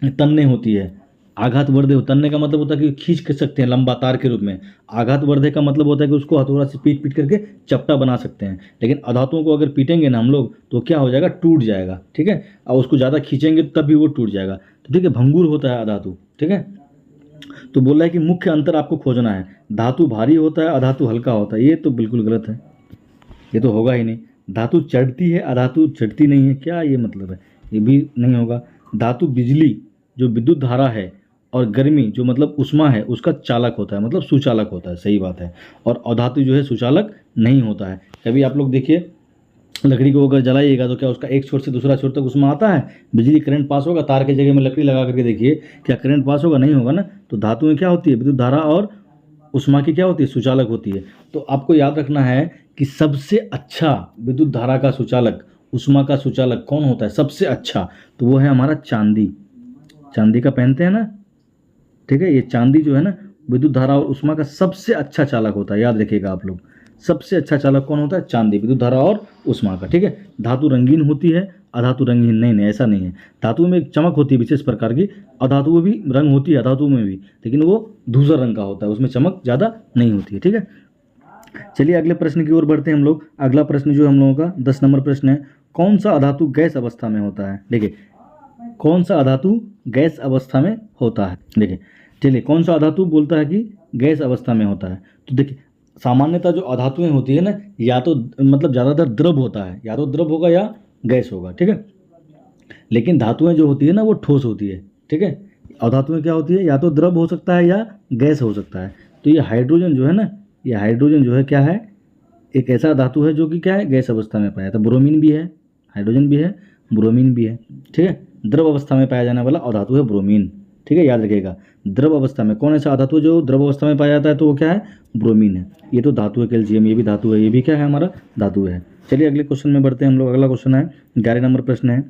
तन्य होती है। आघात वर्धे, तन्य का मतलब होता है कि खींच कर सकते हैं लंबा तार के रूप में। आघात वर्धे का मतलब होता है कि उसको हथौड़ा से पीट करके चपटा बना सकते हैं। लेकिन अधातुओं को अगर पीटेंगे ना हम लोग तो क्या हो जाएगा, टूट जाएगा, ठीक है। और उसको ज़्यादा खींचेंगे तब भी वो टूट जाएगा, तो ठीक है, भंगुर होता है अधातु, ठीक है। तो बोल रहा है कि मुख्य अंतर आपको खोजना है, धातु भारी होता है, अधातु हल्का होता है। ये तो बिल्कुल गलत है, ये तो होगा ही नहीं। धातु चढ़ती है, अधातु चढ़ती नहीं है, क्या ये मतलब है, ये भी नहीं होगा। धातु बिजली जो विद्युत धारा है और गर्मी जो मतलब ऊष्मा है उसका चालक होता है, मतलब सुचालक होता है, सही बात है। और अधातु जो है सुचालक नहीं होता है। कभी आप लोग देखिए, लकड़ी को अगर जलाइएगा तो क्या उसका एक छोर से दूसरा छोर तक ऊष्मा आता है, बिजली करंट पास होगा, तार के जगह में लकड़ी लगा करके देखिए, क्या करंट पास होगा, नहीं होगा ना। तो धातु में क्या होती है, विद्युत धारा और ऊष्मा की क्या होती है, सुचालक होती है। तो आपको याद रखना है कि सबसे अच्छा विद्युत धारा का सुचालक, ऊष्मा का सुचालक कौन होता है सबसे अच्छा, तो वो है हमारा चांदी। चांदी का पहनते हैं ना, ठीक है। ये चांदी जो है ना विद्युत धारा और ऊष्मा का सबसे अच्छा चालक होता है, याद रखिएगा आप लोग। सबसे अच्छा चालक कौन होता है, चांदी, विद्युत धारा और ऊष्मा का, ठीक है। धातु रंगीन होती है, अधातु रंगीन नहीं, ऐसा नहीं है। धातु में एक चमक होती है विशेष प्रकार की, अधातु में भी रंग होती है, अधातु में भी, लेकिन वो धूसर रंग का होता है, उसमें चमक ज़्यादा नहीं होती है, ठीक है। चलिए अगले प्रश्न की ओर बढ़ते हैं हम लोग। अगला प्रश्न जो हम लोगों का 10 नंबर प्रश्न है, कौन सा अधातु गैस अवस्था में होता है। देखिए कौन सा अधातु गैस अवस्था में होता है, देखिए चलिए कौन सा अधातु बोलता है कि गैस अवस्था में होता है। तो देखिए सामान्यतः जो अधातुएं होती है ना, या तो मतलब ज़्यादातर द्रव होता है, या तो द्रव होगा या गैस होगा, ठीक है। लेकिन धातुएं जो होती है ना वो ठोस होती है, ठीक है। अधातुएं क्या होती है, या तो द्रव हो सकता है या गैस हो सकता है। तो ये हाइड्रोजन जो है ना, ये हाइड्रोजन जो है क्या है, एक ऐसा धातु है जो कि क्या है, गैस अवस्था में पाया जाता है। ब्रोमीन भी है, हाइड्रोजन भी है, ब्रोमीन भी है, ठीक है। द्रव अवस्था में पाया जाने वाला अधातु है ब्रोमीन, ठीक है, याद रखिएगा। द्रव अवस्था में कौन ऐसा अधातु जो द्रव अवस्था में पाया जाता है, तो वो क्या है, ब्रोमीन है। ये तो धातु है, कैल्शियम ये भी धातु है, ये भी क्या है, हमारा धातु है। चलिए अगले क्वेश्चन में बढ़ते हैं हम लोग। अगला क्वेश्चन है 11 नंबर प्रश्न है।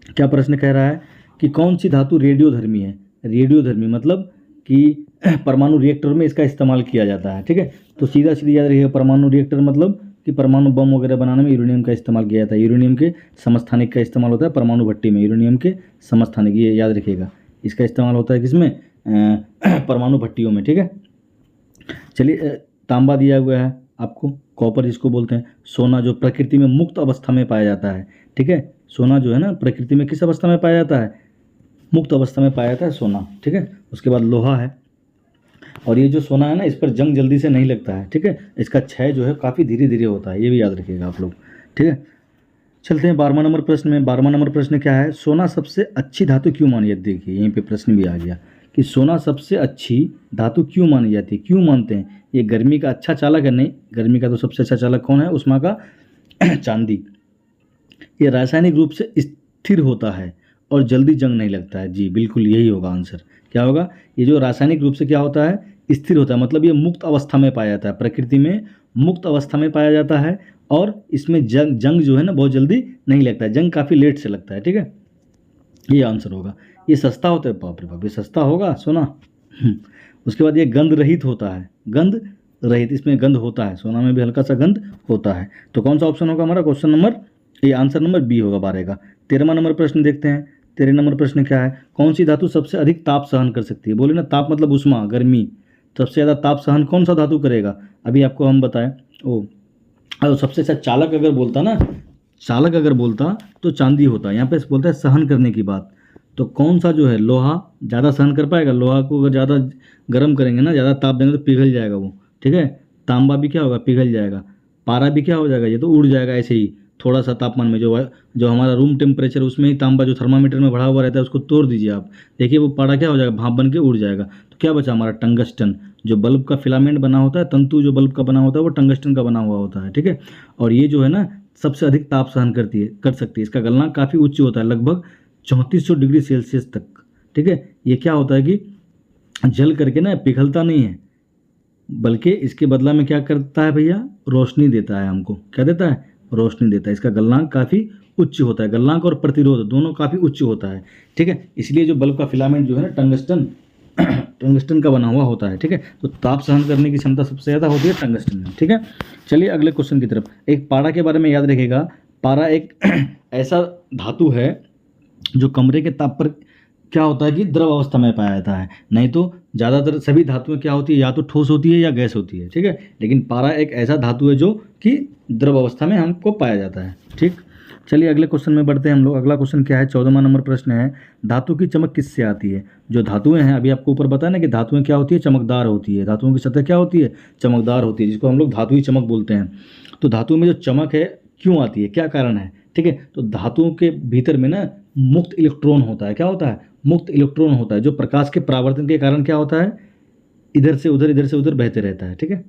क्या प्रश्न कह रहा है कि कौन सी धातु रेडियोधर्मी है। रेडियोधर्मी मतलब कि परमाणु रिएक्टर में इसका इस्तेमाल किया जाता है, ठीक है। तो सीधा याद रखिएगा, परमाणु रिएक्टर मतलब कि परमाणु बम वगैरह बनाने में यूरेनियम का इस्तेमाल किया जाता है। यूरेनियम के समस्थानिक का इस्तेमाल होता है परमाणु भट्टी में, यूरेनियम के समस्थानिक, ये याद रखिएगा, इसका इस्तेमाल होता है किसमें, परमाणु भट्टियों में, ठीक है। चलिए तांबा दिया हुआ है आपको, कॉपर जिसको बोलते हैं। सोना जो प्रकृति में मुक्त अवस्था में पाया जाता है, ठीक है। सोना जो है ना प्रकृति में किस अवस्था में पाया जाता है, मुक्त अवस्था में पाया जाता है सोना, ठीक है। उसके बाद लोहा है, और ये जो सोना है ना इस पर जंग जल्दी से नहीं लगता है, ठीक है। इसका क्षय जो है काफ़ी धीरे धीरे होता है, ये भी याद रखिएगा आप लोग, ठीक है। चलते हैं 12वां नंबर प्रश्न में। 12वां नंबर प्रश्न क्या है, सोना सबसे अच्छी धातु क्यों मानी जाती है। देखिए यहीं पे प्रश्न भी आ गया कि सोना सबसे अच्छी धातु क्यों मानी जाती है, क्यों मानते हैं। ये गर्मी का अच्छा चालक है, नहीं, गर्मी का तो सबसे अच्छा चालक कौन है, ऊष्मा का चांदी। ये रासायनिक रूप से स्थिर होता है और जल्दी जंग नहीं लगता है, जी बिल्कुल यही होगा आंसर। क्या होगा, ये जो रासायनिक रूप से क्या होता है, स्थिर होता है, मतलब ये मुक्त अवस्था में पाया जाता है, प्रकृति में मुक्त अवस्था में पाया जाता है, और इसमें जंग जो है ना बहुत जल्दी नहीं लगता है, जंग काफ़ी लेट से लगता है, ठीक है, ये आंसर होगा। ये सस्ता होता है, बाप रे बाप, ये सस्ता होगा सोना। उसके बाद ये गंध रहित होता है, गंध रहित, इसमें गंध होता है, सोना में भी हल्का सा गंध होता है। तो कौन सा ऑप्शन होगा हमारा, क्वेश्चन नंबर, ये आंसर नंबर बी होगा 12 का। 13वां नंबर प्रश्न देखते हैं। 13 नंबर प्रश्न क्या है, कौन सी धातु सबसे अधिक ताप सहन कर सकती है। बोले ना ताप मतलब ऊष्मा, गर्मी, सबसे ज़्यादा ताप सहन कौन सा धातु करेगा, अभी आपको हम बताएं। सबसे अच्छा चालक अगर बोलता ना, चालक अगर बोलता तो चांदी होता, यहाँ पे बोलता है सहन करने की बात। तो कौन सा जो है, लोहा ज़्यादा सहन कर पाएगा, लोहा को अगर ज़्यादा गर्म करेंगे ना, ज़्यादा ताप देंगे तो पिघल जाएगा वो, ठीक है। तांबा भी क्या होगा, पिघल जाएगा। पारा भी क्या हो जाएगा, ये तो उड़ जाएगा ऐसे ही थोड़ा सा तापमान में। जो हमारा रूम टेम्परेचर उसमें ही तांबा जो थर्मामीटर में बढ़ा हुआ रहता है उसको तोड़ दीजिए आप, देखिए वो पारा क्या हो जाएगा, भाप बन के उड़ जाएगा। तो क्या बचा हमारा, टंगस्टन। जो बल्ब का फिलामेंट बना होता है, तंतु जो बल्ब का बना होता है वो टंगस्टन का बना हुआ होता है, ठीक है। और ये जो है ना सबसे अधिक ताप सहन कर सकती है। इसका गलनांक काफ़ी उच्च होता है, लगभग 3400 डिग्री सेल्सियस तक, ठीक है। ये क्या होता है कि जल करके ना पिघलता नहीं है, बल्कि इसके बदला में क्या करता है भैया, रोशनी देता है हमको। क्या देता है, रोशनी देता है। इसका गलनांक काफ़ी उच्च होता है, गलनांक और प्रतिरोध दोनों काफ़ी उच्च होता है, ठीक है। इसलिए जो बल्ब का फिलामेंट जो है ना टंगस्टन टंगस्टन का बना हुआ होता है, ठीक है। तो ताप सहन करने की क्षमता सबसे ज़्यादा होती है टंगस्टन में, ठीक है। चलिए अगले क्वेश्चन की तरफ। एक पारा के बारे में याद रखिएगा। पारा एक ऐसा धातु है जो कमरे के ताप पर क्या होता है कि द्रव अवस्था में पाया जाता है। नहीं तो ज़्यादातर सभी धातुएं क्या होती है, या तो ठोस होती है या गैस होती है, ठीक है। लेकिन पारा एक ऐसा धातु है जो कि द्रव अवस्था में हमको पाया जाता है, ठीक। चलिए अगले क्वेश्चन में बढ़ते हैं हम लोग। अगला क्वेश्चन क्या है, 14वां नंबर प्रश्न है, धातु की चमक किससे आती है। जो धातुएं हैं, अभी आपको ऊपर बताया ना कि धातुएं क्या होती है, चमकदार होती है। धातुओं की सतह क्या होती है, चमकदार होती है, जिसको हम लोग धातुई चमक बोलते हैं। तो धातु में जो चमक है क्यों आती है, क्या कारण है, ठीक है। तो धातुओं के भीतर में ना मुक्त इलेक्ट्रॉन होता है। क्या होता है, मुक्त इलेक्ट्रॉन होता है, जो प्रकाश के परावर्तन के कारण क्या होता है, इधर से उधर बहते रहता है, ठीक है।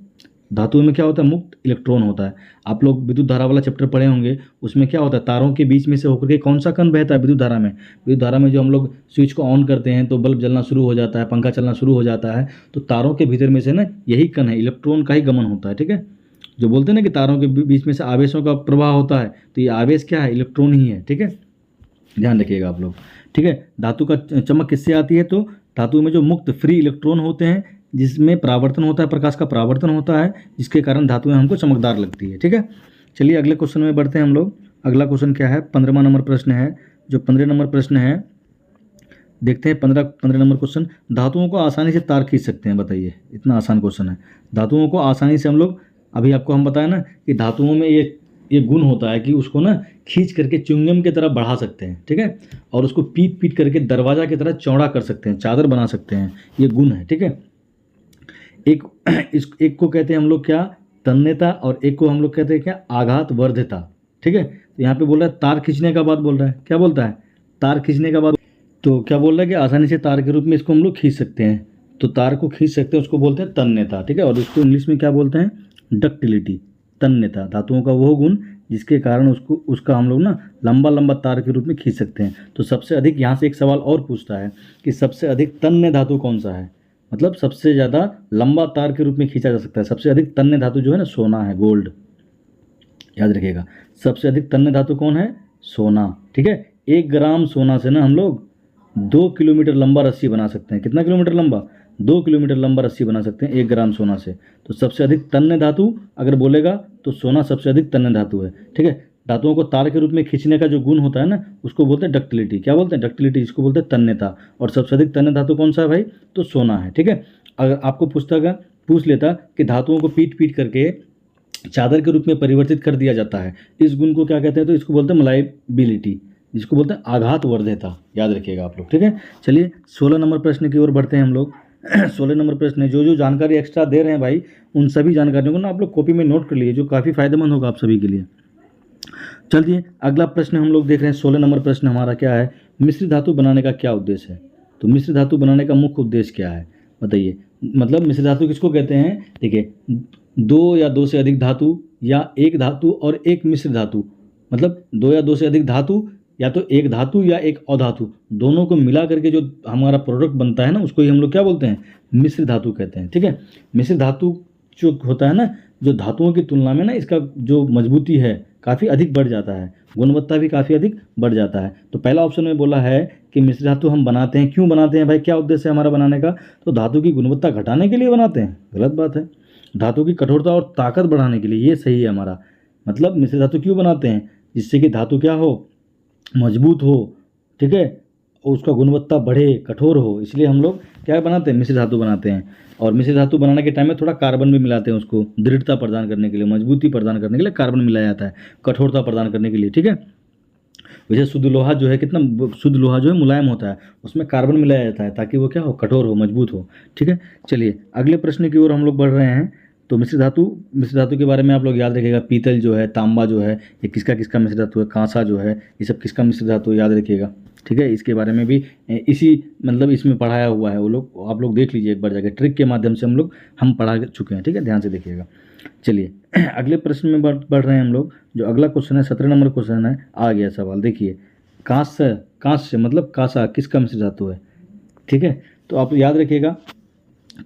धातुओं में क्या होता है, मुक्त इलेक्ट्रॉन होता है। आप लोग विद्युत धारा वाला चैप्टर पढ़े होंगे, उसमें क्या होता है, तारों के बीच में से होकर के कौन सा कण बहता है विद्युत धारा में। विद्युत धारा में जो हम लोग स्विच को ऑन करते हैं तो बल्ब जलना शुरू हो जाता है, पंखा चलना शुरू हो जाता है। तो तारों के भीतर में से ना यही कण है, इलेक्ट्रॉन का ही गमन होता है, ठीक है। जो बोलते हैं ना कि तारों के बीच में से आवेशों का प्रवाह होता है, तो ये आवेश क्या है, इलेक्ट्रॉन ही है, ठीक है। ध्यान रखिएगा आप लोग, ठीक है। धातु का चमक किससे आती है, तो धातु में जो मुक्त फ्री इलेक्ट्रॉन होते हैं, जिसमें परावर्तन होता है, प्रकाश का परावर्तन होता है, जिसके कारण धातुएं हमको चमकदार लगती है, ठीक है। चलिए अगले क्वेश्चन में बढ़ते हैं हम लोग। अगला क्वेश्चन क्या है, 15वां नंबर प्रश्न है। जो 15 नंबर प्रश्न है, देखते हैं 15 नंबर क्वेश्चन। धातुओं को आसानी से तार खींच सकते हैं, बताइए, इतना आसान क्वेश्चन है। धातुओं को आसानी से हम लोग, अभी आपको हम बताया ना कि धातुओं में ये गुण होता है कि उसको ना खींच करके च्युइंगम की तरह बढ़ा सकते हैं, ठीक है। और उसको पीट पीट करके दरवाजा की तरह चौड़ा कर सकते हैं, चादर बना सकते हैं, ये गुण है, ठीक है। एक को कहते हैं हम लोग क्या, तन्यता, और एक को हम लोग कहते हैं क्या, आघात वर्ध्यता, ठीक है। तो यहाँ पे बोल रहा है तार खींचने का बात बोल रहा है, क्या बोलता है, तार खींचने का बात। तो क्या बोल रहा है कि आसानी से तार के रूप में इसको हम लोग खींच सकते हैं। तो तार को खींच सकते हैं, उसको बोलते हैं तन्यता, ठीक है। और इसको इंग्लिश में क्या बोलते हैं, डक्टिलिटी। तन्यता धातुओं का वो गुण जिसके कारण उसका हम लोग ना लंबा लंबा तार के रूप में खींच सकते हैं। तो सबसे अधिक, यहाँ से एक सवाल और पूछता है कि सबसे अधिक तन्य धातु कौन सा है, मतलब सबसे ज़्यादा लंबा तार के रूप में खींचा जा सकता है। सबसे अधिक तन्य धातु जो है ना, सोना है, गोल्ड, याद रखिएगा। सबसे अधिक तन्य धातु कौन है, सोना, ठीक है। 1 ग्राम सोना से ना हम लोग 2 किलोमीटर लंबा रस्सी बना सकते हैं। कितना किलोमीटर लंबा, 2 किलोमीटर लंबा रस्सी बना सकते हैं 1 ग्राम सोना से। तो सबसे अधिक तन्य धातु अगर बोलेगा तो सोना सबसे अधिक तन्य धातु है, ठीक है। धातुओं को तार के रूप में खींचने का जो गुण होता है ना, उसको बोलते हैं डक्टिलिटी। क्या बोलते हैं, डक्टिलिटी, जिसको बोलते हैं तन्यता। और सबसे अधिक तन्य धातु कौन सा है भाई, तो सोना है, ठीक है। अगर आपको पूछ लेता कि धातुओं को पीट पीट करके चादर के रूप में परिवर्तित कर दिया जाता है, इस गुण को क्या कहते हैं, तो इसको बोलते हैं मलाइबिलिटी, जिसको बोलते हैं आघात वर्ध्यता, याद रखिएगा आप लोग, ठीक है। चलिए 16 नंबर प्रश्न की ओर बढ़ते हैं हम लोग। 16 नंबर प्रश्न है, जो जानकारी एक्स्ट्रा दे रहे हैं भाई, उन सभी जानकारियों को ना आप लोग कॉपी में नोट कर लिए, जो काफ़ी फायदेमंद होगा आप सभी के लिए। चलिए अगला प्रश्न हम लोग देख रहे हैं। 16 नंबर प्रश्न हमारा क्या है, मिश्र धातु बनाने का क्या उद्देश्य है। तो मिश्र धातु बनाने का मुख्य उद्देश्य क्या है, बताइए। मतलब मिश्र धातु किसको कहते हैं, देखिए, 2 या 2 से अधिक धातु, या एक धातु और एक मिश्र धातु, मतलब 2 या 2 से अधिक धातु, या तो एक धातु या एक अधातु, दोनों को मिला करके जो हमारा प्रोडक्ट बनता है ना, उसको ही हम लोग क्या बोलते हैं, मिश्र धातु कहते हैं, ठीक है। मिश्र धातु जो होता है ना, जो धातुओं की तुलना में ना इसका जो मजबूती है काफ़ी अधिक बढ़ जाता है, गुणवत्ता भी काफ़ी अधिक बढ़ जाता है। तो पहला ऑप्शन में बोला है कि मिश्र धातु हम बनाते हैं, क्यों बनाते हैं भाई, क्या उद्देश्य है हमारा बनाने का, तो धातु की गुणवत्ता घटाने के लिए बनाते हैं, गलत बात है। धातु की कठोरता और ताकत बढ़ाने के लिए, ये सही है हमारा। मतलब मिश्र धातु क्यों बनाते हैं, जिससे कि धातु क्या हो, मजबूत हो, ठीक है, और उसका गुणवत्ता बढ़े, कठोर हो, इसलिए हम लोग क्या बनाते हैं, मिश्र धातु बनाते हैं। और मिश्र धातु बनाने के टाइम में थोड़ा कार्बन भी मिलाते हैं, उसको दृढ़ता प्रदान करने के लिए, मजबूती प्रदान करने के लिए कार्बन मिलाया जाता है, कठोरता प्रदान करने के लिए, ठीक है। वैसे शुद्ध लोहा जो है, कितना शुद्ध लोहा जो है मुलायम होता है, उसमें कार्बन मिलाया जाता है ताकि वो क्या हो, कठोर हो, मजबूत हो, ठीक है। चलिए अगले प्रश्न की ओर हम लोग बढ़ रहे हैं। तो मिश्र धातु के बारे में आप लोग याद रखिएगा, पीतल जो है, तांबा जो है, ये किसका किसका मिश्र धातु है, कांसा जो है, ये सब किसका मिश्र धातु है, याद रखिएगा। ठीक है, इसके बारे में भी इसी मतलब इसमें पढ़ाया हुआ है, वो लोग आप लोग देख लीजिए एक बार जाके, ट्रिक के माध्यम से हम पढ़ा चुके हैं। ठीक है, ध्यान से देखिएगा। चलिए अगले प्रश्न में बढ़ रहे हैं हम लोग। जो अगला क्वेश्चन है 17 नंबर क्वेश्चन है, आ गया सवाल, देखिए कांस्य मतलब कांसा किसका मिश्र धातु है। ठीक है, तो आप याद रखिएगा,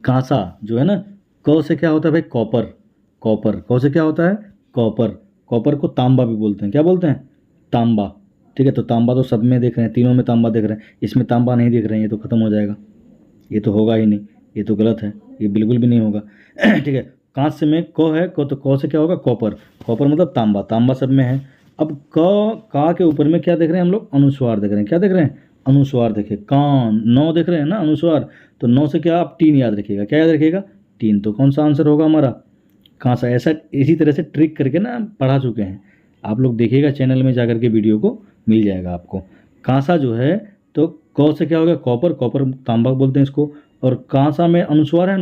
कांसा जो है ना, क से क्या होता है भाई, कॉपर, क से क्या होता है, कॉपर को तांबा भी बोलते हैं, क्या बोलते हैं, तांबा। ठीक है, तो तांबा तो सब में देख रहे हैं, तीनों में तांबा देख रहे हैं, इसमें तांबा नहीं देख रहे हैं, ये तो खत्म हो जाएगा, ये तो होगा ही नहीं, ये तो गलत है, ये बिल्कुल भी नहीं होगा। ठीक है, कांस्य में क है, तो क से क्या होगा, कॉपर मतलब तांबा सब में है। अब का के ऊपर में क्या देख रहे हैं हम लोग, अनुस्वार देख रहे हैं, क्या देख रहे हैं, अनुस्वार। देखिए कान, नौ देख रहे हैं ना, अनुस्वार, तो नौ से क्या आप टीन याद रखिएगा, क्या याद रखिएगा, टीन। तो कौन सा आंसर होगा हमारा, कांसा। ऐसा इसी तरह से ट्रिक करके ना पढ़ा चुके हैं, आप लोग देखिएगा चैनल में जाकर के, वीडियो को मिल जाएगा आपको। कांसा जो है तो क से क्या होगा, कॉपर तांबा बोलते हैं इसको, और कांसा में अनुस्वार है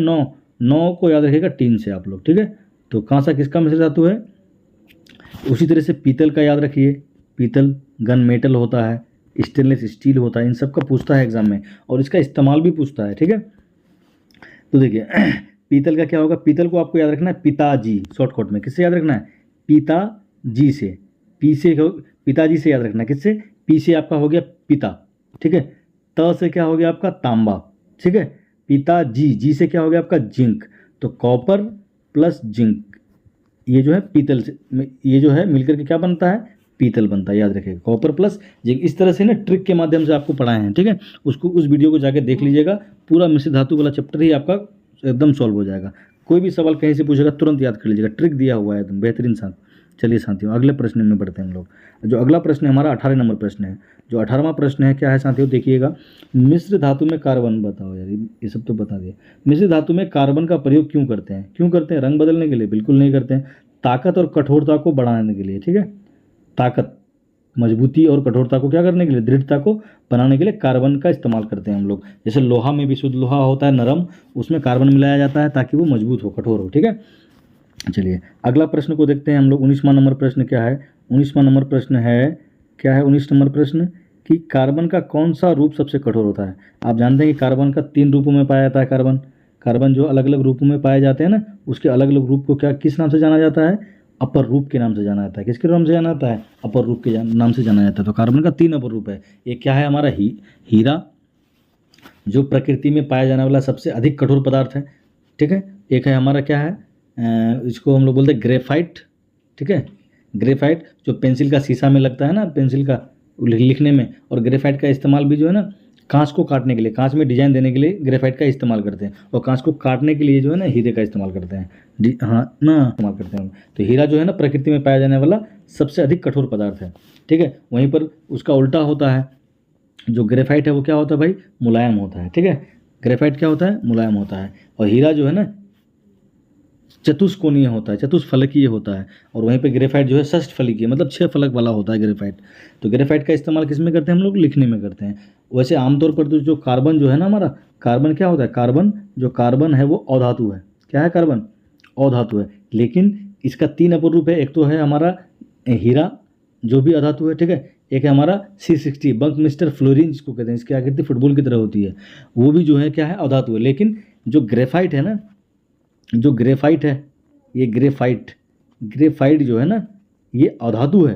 नौ को याद रखिएगा टीन से आप लोग। ठीक है, तो कांसा किसका मिश्र धातु है। उसी तरह से पीतल का याद रखिए, पीतल गन मेटल होता है, स्टेनलेस स्टील होता है, इन सब का पूछता है एग्जाम में, और इसका इस्तेमाल भी पूछता है। ठीक है, तो देखिए पीतल का क्या होगा, पीतल को आपको याद रखना है पिताजी, शॉर्टकट में किससे याद रखना है, पिताजी से, पिताजी से याद रखना है, किससे, पी से आपका हो गया पिता। ठीक है, त से क्या हो गया आपका, तांबा। ठीक है, पिताजी, जी से क्या हो गया आपका, जिंक। तो कॉपर प्लस जिंक, ये जो है पीतल से, ये जो है मिलकर के क्या बनता है, पीतल बनता है, याद रखिएगा, कॉपर प्लस जिंक। इस तरह से ना ट्रिक के माध्यम से आपको पढ़ाए हैं। ठीक है, उस वीडियो को जाके देख लीजिएगा, पूरा मिश्र धातु वाला चैप्टर ही आपका एकदम सॉल्व हो जाएगा। कोई भी सवाल कहीं से पूछेगा तुरंत याद कर लीजिएगा, ट्रिक दिया हुआ है एकदम बेहतरीन साथ। चलिए साथियों, अगले प्रश्न में बढ़ते हैं हम लोग। जो अगला प्रश्न है हमारा 18 नंबर प्रश्न है। जो 18वां प्रश्न है क्या है साथियों, देखिएगा, मिश्र धातु में कार्बन, बताओ यार, ये सब तो बता दिया। मिश्र धातु में कार्बन का प्रयोग क्यों करते हैं, रंग बदलने के लिए, बिल्कुल नहीं करते हैं, ताकत और कठोरता को बढ़ाने के लिए। ठीक है, ताकत, मजबूती और कठोरता को क्या करने के लिए, दृढ़ता को बनाने के लिए कार्बन का इस्तेमाल करते हैं हम लोग। जैसे लोहा में भी शुद्ध लोहा होता है नरम, उसमें कार्बन मिलाया जाता है ताकि वो मजबूत हो, कठोर हो। ठीक है, चलिए अगला प्रश्न को देखते हैं हम लोग। 19वां नंबर प्रश्न क्या है, 19वां नंबर प्रश्न है क्या है, 19 नंबर प्रश्न कि कार्बन का कौन सा रूप सबसे कठोर होता है। आप जानते हैं कि कार्बन का 3 रूपों में पाया जाता है। कार्बन जो अलग अलग रूपों में पाए जाते हैं ना, उसके अलग अलग रूप को क्या किस नाम से जाना जाता है, अपर रूप के नाम से जाना जाता है। किसके नाम से जाना जाता है, अपर रूप के नाम से जाना जाता है। तो कार्बन का 3 अपर रूप है। एक क्या है हमारा हीरा, जो प्रकृति में पाया जाने वाला सबसे अधिक कठोर पदार्थ है। ठीक है, एक है हमारा क्या है, इसको हम लोग बोलते हैं ग्रेफाइट। ठीक है, ग्रेफाइट जो पेंसिल का शीशा में लगता है ना, पेंसिल का लिखने में, और ग्रेफाइट का इस्तेमाल भी जो है ना कांच को काटने के लिए, कांच में डिजाइन देने के लिए ग्रेफाइट का इस्तेमाल करते हैं, और कांच को काटने के लिए जो है ना हीरे का इस्तेमाल करते हैं। हाँ ना, इस्तेमाल करते हैं। तो हीरा जो है ना प्रकृति में पाया जाने वाला सबसे अधिक कठोर पदार्थ है। ठीक है, वहीं पर उसका उल्टा होता है, जो ग्रेफाइट है वो क्या होता है भाई, मुलायम होता है। ठीक है, ग्रेफाइट क्या होता है, मुलायम होता है, और हीरा जो है ना चतुष्कोणीय होता है, चतुष्फलकीय होता है, और वहीं पे ग्रेफाइट जो है षष्ठफलकीय, मतलब 6 फलक वाला होता है ग्रेफाइट। तो ग्रेफाइट का इस्तेमाल किस में करते हैं हम लोग, लिखने में करते हैं। वैसे आमतौर पर तो जो कार्बन जो है ना हमारा, कार्बन क्या होता है, कार्बन है वो अधातु है। क्या है, कार्बन अधातु है, लेकिन इसका 3 अपर रूप है। एक तो है हमारा हीरा जो भी अधातु है। ठीक है, एक है हमारा C60 बंक मिस्टर फ्लोरीन जिसको कहते हैं, इसकी आकृति फुटबॉल की तरह होती है, वो भी जो है क्या है, अधातु है। लेकिन जो ग्रेफाइट है ना, जो ग्रेफाइट है, ये ग्रेफाइट जो है ना ये अधातु है।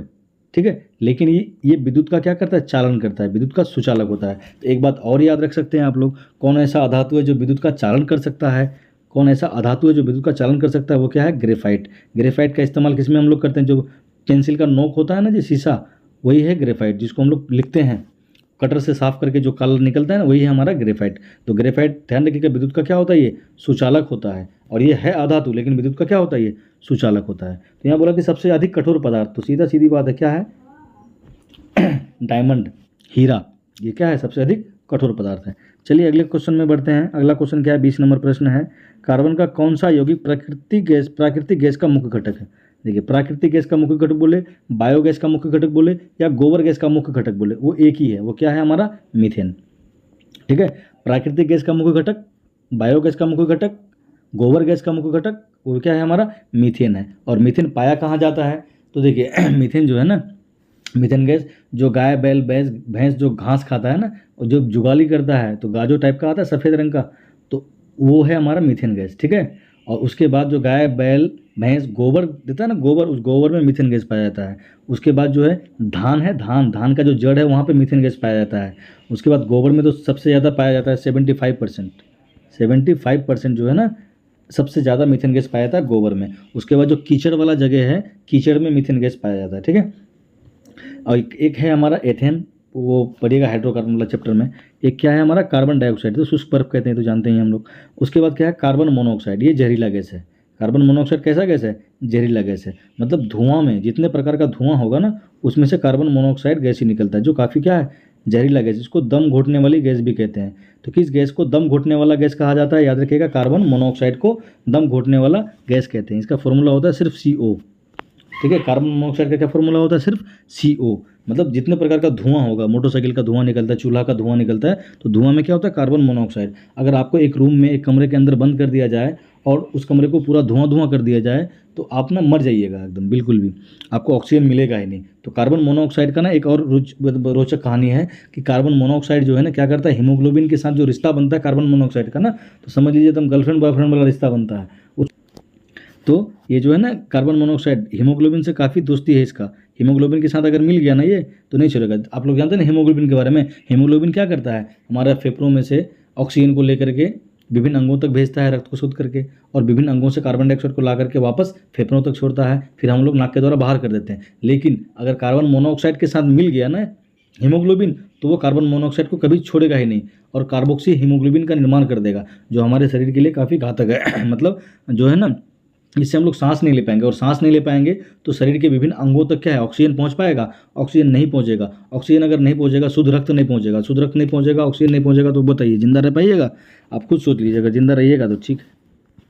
ठीक है, लेकिन ये विद्युत का क्या करता है, चालन करता है, विद्युत का सुचालक होता है। तो एक बात और याद रख सकते हैं आप लोग, कौन ऐसा अधातु है जो विद्युत का चालन कर सकता है, कौन ऐसा अधातु है जो विद्युत का चालन कर सकता है, वो क्या है, ग्रेफाइट। ग्रेफाइट का इस्तेमाल किस में हम लोग करते हैं, जो पेंसिल का नोक होता है ना, जो शीशा, वही है ग्रेफाइट, जिसको हम लोग लिखते हैं कटर से साफ करके जो कलर निकलता है ना, वही है हमारा ग्रेफाइट। तो ग्रेफाइट ध्यान रखिएगा, विद्युत का क्या होता है, ये सुचालक होता है, और ये है अधातु, लेकिन विद्युत का क्या होता है, ये सुचालक होता है। तो यहाँ बोला कि सबसे अधिक कठोर पदार्थ, तो सीधा सीधी बात है, क्या है, डायमंड, हीरा, ये क्या है, सबसे अधिक कठोर पदार्थ है। चलिए अगले क्वेश्चन में बढ़ते हैं। अगला क्वेश्चन क्या है, 20 नंबर प्रश्न है, कार्बन का कौन सा यौगिक प्राकृतिक गैस का मुख्य घटक है। देखिए, प्राकृतिक गैस का मुख्य घटक बोले, बायोगैस का मुख्य घटक बोले, या गोबर गैस का मुख्य घटक बोले, वो एक ही है, वो क्या है हमारा, मीथेन। ठीक है, प्राकृतिक गैस का मुख्य घटक, बायोगैस का मुख्य घटक, गोबर गैस का मुख्य घटक, वो क्या है हमारा, मीथेन है। और मीथेन पाया कहाँ जाता है, तो देखिए मीथेन जो है ना, मीथेन गैस जो गाय बैल भैंस जो घास खाता है ना, और जो जुगाली करता है तो गाजो टाइप का आता है सफ़ेद रंग का, तो वो है हमारा मीथेन गैस, ठीक है। और उसके बाद जो गाय बैल भैंस गोबर देता है ना, गोबर, उस गोबर में मीथेन गैस पाया जाता है। उसके बाद जो है धान है, धान का जो जड़ है वहाँ पे मीथेन गैस पाया जाता है। उसके बाद गोबर में तो सबसे ज़्यादा पाया जाता है 75%, 75% जो है ना, सबसे ज़्यादा मीथेन गैस पाया जाता है गोबर में। उसके बाद जो कीचड़ वाला जगह है, कीचड़ में मीथेन गैस पाया जाता है, ठीक है। और एक है हमारा एथेन, वो पढ़िएगा हाइड्रोकार्बन वाला चैप्टर में। एक क्या है हमारा, कार्बन डाइऑक्साइड, तो शुष्क बर्फ कहते हैं, तो जानते हैं हम लोग। उसके बाद क्या है, कार्बन मोनोऑक्साइड, ये जहरीला गैस है। कार्बन मोनोऑक्साइड कैसा गैस है, जहरीला गैस है। मतलब धुआं में जितने प्रकार का धुआं होगा ना, उसमें से कार्बन मोनोऑक्साइड गैस ही निकलता है, जो काफ़ी क्या है, जहरीला गैस, इसको दम घोटने वाली गैस भी कहते हैं। तो किस गैस को दम घोटने वाला गैस कहा जाता है, याद रखिएगा, कार्बन मोनोऑक्साइड को दम घोटने वाला गैस कहते हैं। इसका फॉर्मूला होता है सिर्फ CO, ठीक है। कार्बन मोनोऑक्साइड का क्या फॉर्मूला होता है, सिर्फ CO। मतलब जितने प्रकार का धुआं होगा, मोटरसाइकिल का धुआं निकलता है, चूल्हा का धुआं निकलता है, तो धुआं में क्या होता है, कार्बन मोनोऑक्साइड। अगर आपको एक रूम में, एक कमरे के अंदर बंद कर दिया जाए और उस कमरे को पूरा धुआं कर दिया जाए, तो आप ना मर जाइएगा एकदम, बिल्कुल भी आपको ऑक्सीजन मिलेगा ही नहीं। तो कार्बन मोनोऑक्साइड का ना एक और रोचक कहानी है कि कार्बन मोनोऑक्साइड जो है ना, क्या करता है, हीमोग्लोबिन के साथ जो रिश्ता बनता है कार्बन मोनोऑक्साइड का ना, तो समझ लीजिए एकदम गर्लफ्रेंड बॉयफ्रेंड वाला रिश्ता बनता है। तो ये जो है ना कार्बन मोनोऑक्साइड, हीमोग्लोबिन से काफ़ी दोस्ती है इसका। हीमोग्लोबिन के साथ अगर मिल गया ना ये, तो नहीं चलेगा। आप लोग जानते हैं ना हीमोग्लोबिन के बारे में। हीमोग्लोबिन क्या करता है, हमारे फेफड़ों में से ऑक्सीजन को लेकर के विभिन्न अंगों तक भेजता है, रक्त को शुद्ध करके, और विभिन्न अंगों से कार्बन डाइऑक्साइड को ला करके वापस फेफड़ों तक छोड़ता है, फिर हम लोग नाक के द्वारा बाहर कर देते हैं। लेकिन अगर कार्बन मोनोऑक्साइड के साथ मिल गया ना हीमोग्लोबिन, तो वो कार्बन मोनोऑक्साइड को कभी छोड़ेगा ही नहीं, और कार्बोक्सी हीमोग्लोबिन का निर्माण कर देगा, जो हमारे शरीर के लिए काफ़ी घातक है। मतलब जो है ना, इससे हम लोग सांस नहीं ले पाएंगे, और सांस नहीं ले पाएंगे तो शरीर के विभिन्न अंगों तक क्या है, ऑक्सीजन पहुंच पाएगा, ऑक्सीजन नहीं पहुंचेगा। ऑक्सीजन अगर नहीं पहुंचेगा, शुद्ध रक्त नहीं पहुंचेगा, शुद्ध रक्त नहीं पहुंचेगा, ऑक्सीजन नहीं पहुंचेगा, तो बताइए जिंदा रह पाइएगा? आप खुद सोच लीजिए, अगर जिंदा रहिएगा तो ठीक,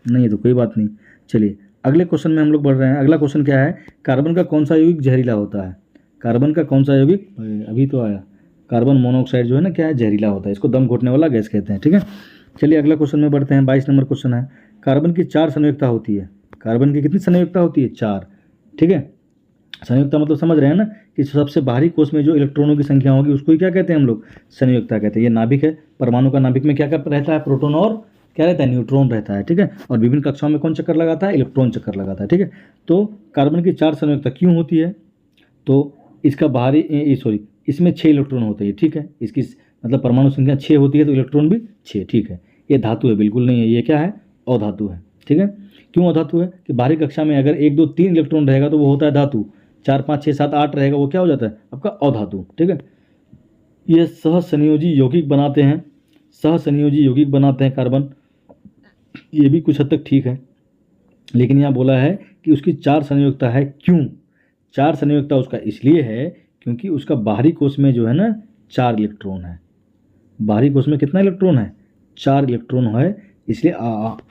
नहीं है तो कोई बात नहीं। चलिए अगले क्वेश्चन में हम लोग बढ़ रहे हैं। अगला क्वेश्चन क्या है, कार्बन का कौन सा यौगिक जहरीला होता है? कार्बन का कौन सा यौगिक, अभी तो आया, कार्बन मोनोऑक्साइड जो है ना, क्या है, जहरीला होता है, इसको दम घोटने वाला गैस कहते हैं, ठीक है। चलिए अगला क्वेश्चन में बढ़ते हैं। 22 नंबर क्वेश्चन है, कार्बन की 4 संयुक्ता होती है। कार्बन की कितनी संयुक्ता होती है, 4, ठीक है। संयुक्ता मतलब समझ रहे हैं ना, कि सबसे बाहरी कोष में जो इलेक्ट्रॉनों की संख्या होगी उसको ही क्या कहते हैं हम लोग, संयुक्ता कहते हैं। ये नाभिक है, परमाणु का नाभिक में क्या क्या रहता है, प्रोटॉन और क्या रहता है, न्यूट्रॉन रहता है, ठीक है। और विभिन्न कक्षाओं में कौन चक्कर लगाता है, इलेक्ट्रॉन चक्कर लगाता है, ठीक है। तो कार्बन की 4 संयुक्ता क्यों होती है, तो इसका बाहरी सॉरी इसमें 6 इलेक्ट्रॉन होते हैं, ठीक है। इसकी मतलब परमाणु संख्या 6 होती है, तो इलेक्ट्रॉन भी 6, ठीक है। ये धातु है, बिल्कुल नहीं है, ये क्या है, अधातु है, ठीक है। क्यों अधातु है, कि बाहरी कक्षा में अगर 1 2 3 इलेक्ट्रॉन रहेगा तो वो होता है धातु, 4 5 6 7 8 रहेगा वो क्या हो जाता है, आपका अधातु, ठीक है। ये सहसंयोजी यौगिक बनाते हैं, सहसंयोजी यौगिक बनाते हैं कार्बन, ये भी कुछ हद तक ठीक है। लेकिन यहाँ बोला है कि उसकी 4 संयुक्ता है, क्यों 4 संयुक्ता उसका इसलिए है क्योंकि उसका बाहरी कोष में जो है ना 4 इलेक्ट्रॉन है। बाहरी कोष में कितना इलेक्ट्रॉन है, 4 इलेक्ट्रॉन है। इसलिए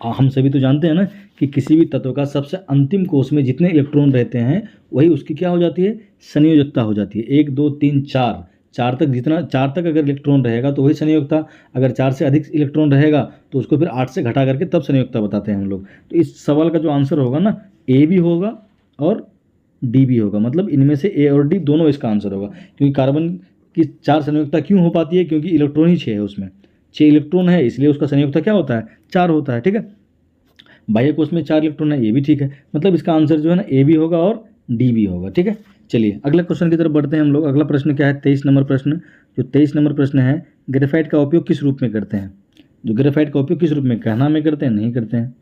हम सभी तो जानते हैं ना कि किसी भी तत्व का सबसे अंतिम कोष में जितने इलेक्ट्रॉन रहते हैं वही उसकी क्या हो जाती है, संयोजकता हो जाती है। 1 2 3 4, 4 तक जितना 4 तक अगर इलेक्ट्रॉन रहेगा तो वही संयोजकता, अगर 4 से अधिक इलेक्ट्रॉन रहेगा तो उसको फिर 8 से घटा करके तब संयोजकता बताते हैं हम लोग। तो इस सवाल का जो आंसर होगा ना, ए भी होगा और डी भी होगा, मतलब इनमें से ए और डी दोनों इसका आंसर होगा। क्योंकि कार्बन की 4 संयोजकता क्यों हो पाती है, क्योंकि इलेक्ट्रॉन ही 6 है, उसमें 6 इलेक्ट्रॉन है, इसलिए उसका संयोजकता क्या होता है, 4 होता है, ठीक है। बाह्य कोष में 4 इलेक्ट्रॉन है, ये भी ठीक है। मतलब इसका आंसर जो है ना ए भी होगा और डी भी होगा, ठीक है। चलिए अगला क्वेश्चन की तरफ बढ़ते हैं हम लोग। अगला प्रश्न क्या है, 23 नंबर प्रश्न। जो 23 नंबर प्रश्न है, ग्रेफाइट का उपयोग किस रूप में करते हैं? जो ग्रेफाइट का उपयोग किस रूप में, गहना में करते हैं, नहीं करते हैं।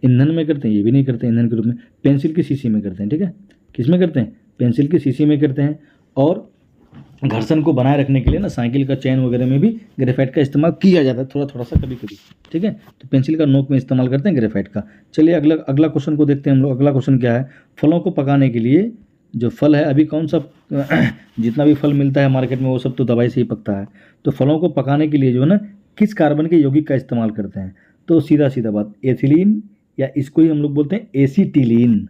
ईंधन में करते हैं, ये भी नहीं करते ईंधन के रूप में। पेंसिल की शीशी में करते हैं, ठीक है। किस में करते हैं, पेंसिल की शीशी में करते हैं। और घर्षण को बनाए रखने के लिए ना साइकिल का चैन वगैरह में भी ग्रेफाइट का इस्तेमाल किया जाता है, थोड़ा थोड़ा सा कभी कभी, ठीक है। तो पेंसिल का नोक में इस्तेमाल करते हैं ग्रेफाइट का। चलिए अगला क्वेश्चन को देखते हैं हम लोग। अगला क्वेश्चन क्या है, फलों को पकाने के लिए जो फल है, अभी कौन सा जितना भी फल मिलता है मार्केट में वो सब तो दवाई से ही पकता है। तो फलों को पकाने के लिए जो है ना किस कार्बन के यौगिक का इस्तेमाल करते हैं? तो सीधा सीधा बात, एथिलीन, या इसको ही हम लोग बोलते हैं एसीटिलीन।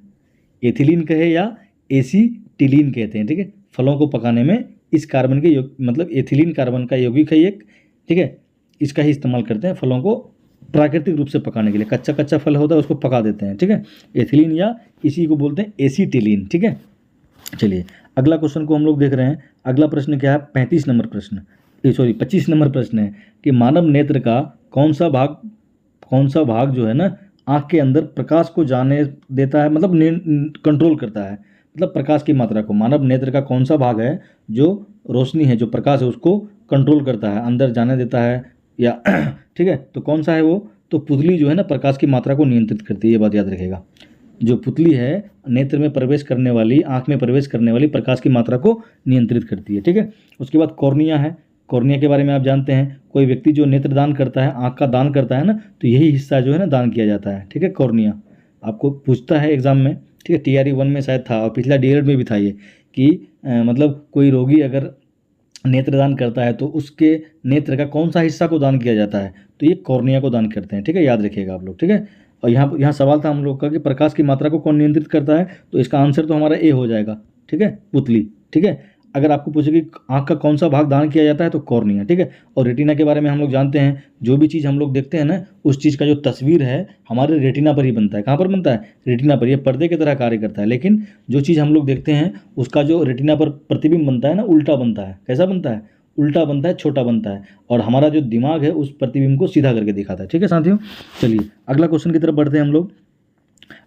एथिलीन कहे या एसीटिलीन कहते हैं, ठीक है। फलों को पकाने में इस कार्बन के मतलब एथिलीन कार्बन का यौगिक है एक, ठीक है। इसका ही इस्तेमाल करते हैं फलों को प्राकृतिक रूप से पकाने के लिए, कच्चा कच्चा फल होता है उसको पका देते हैं, ठीक है, एथिलीन या इसी को बोलते हैं एसीटिलीन, ठीक है। चलिए अगला क्वेश्चन को हम लोग देख रहे हैं। अगला प्रश्न क्या है, 35 नंबर प्रश्न, 25 नंबर प्रश्न है कि मानव नेत्र का कौन सा भाग जो है ना आँख के अंदर प्रकाश को जाने देता है, मतलब कंट्रोल करता है, मतलब प्रकाश की मात्रा को। मानव नेत्र का कौन सा भाग है जो रोशनी है, जो प्रकाश है, उसको कंट्रोल करता है, अंदर जाने देता है या ठीक है, तो कौन सा है वो, तो पुतली जो है ना प्रकाश की मात्रा को नियंत्रित करती है, ये बात याद रखेगा। जो पुतली है नेत्र में प्रवेश करने वाली, आँख में प्रवेश करने वाली प्रकाश की मात्रा को नियंत्रित करती है, ठीक है। उसके बाद कॉर्निया है। कॉर्निया के बारे में आप जानते हैं, कोई व्यक्ति जो नेत्र दान करता है, आँख का दान करता है ना, तो यही हिस्सा जो है ना दान किया जाता है, ठीक है, कॉर्निया। आपको पूछता है एग्जाम में, ठीक है, TRE 1 में शायद था और पिछला DELED में भी था ये कि मतलब कोई रोगी अगर नेत्रदान करता है तो उसके नेत्र का कौन सा हिस्सा को दान किया जाता है, तो ये कॉर्निया को दान करते हैं, ठीक है, याद रखिएगा आप लोग, ठीक है। और यहाँ सवाल था हम लोग का कि प्रकाश की मात्रा को कौन नियंत्रित करता है, तो इसका आंसर तो हमारा ए हो जाएगा, ठीक है, पुतली, ठीक है। अगर आपको पूछे कि आँख का कौन सा भाग दान किया जाता है, तो कॉर्निया, ठीक है। और रेटिना के बारे में हम लोग जानते हैं, जो भी चीज़ हम लोग देखते हैं ना, उस चीज़ का जो तस्वीर है हमारे रेटिना पर ही बनता है। कहाँ पर बनता है, रेटिना पर। ये पर्दे की तरह कार्य करता है, लेकिन जो चीज़ हम लोग देखते हैं उसका जो रेटिना पर प्रतिबिंब बनता है ना, उल्टा बनता है। कैसा बनता है, उल्टा बनता है, छोटा बनता है, और हमारा जो दिमाग है उस प्रतिबिंब को सीधा करके दिखाता है, ठीक है साथियों। चलिए अगला क्वेश्चन की तरफ बढ़ते हैं हम लोग।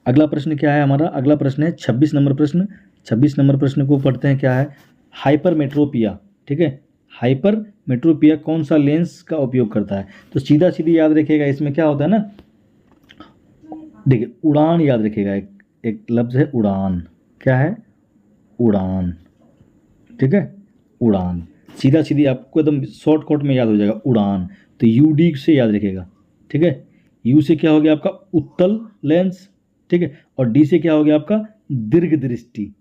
अगला प्रश्न क्या है हमारा, अगला प्रश्न है 26 नंबर प्रश्न। 26 नंबर प्रश्न को पढ़ते हैं, क्या है, हाइपरमेट्रोपिया, ठीक है। हाइपरमेट्रोपिया कौन सा लेंस का उपयोग करता है, तो सीधा सीधी याद रखिएगा, इसमें क्या होता है ना, देखिए उड़ान याद रखिएगा, एक लफ्ज़ है उड़ान, क्या है, उड़ान, ठीक है, उड़ान, सीधा सीधी आपको एकदम शॉर्टकट में याद हो जाएगा, उड़ान। तो UD से याद रखिएगा, ठीक है। U से क्या हो गया आपका, उत्तल लेंस, ठीक है, और D से क्या हो गया आपका, दीर्घ दृष्टि,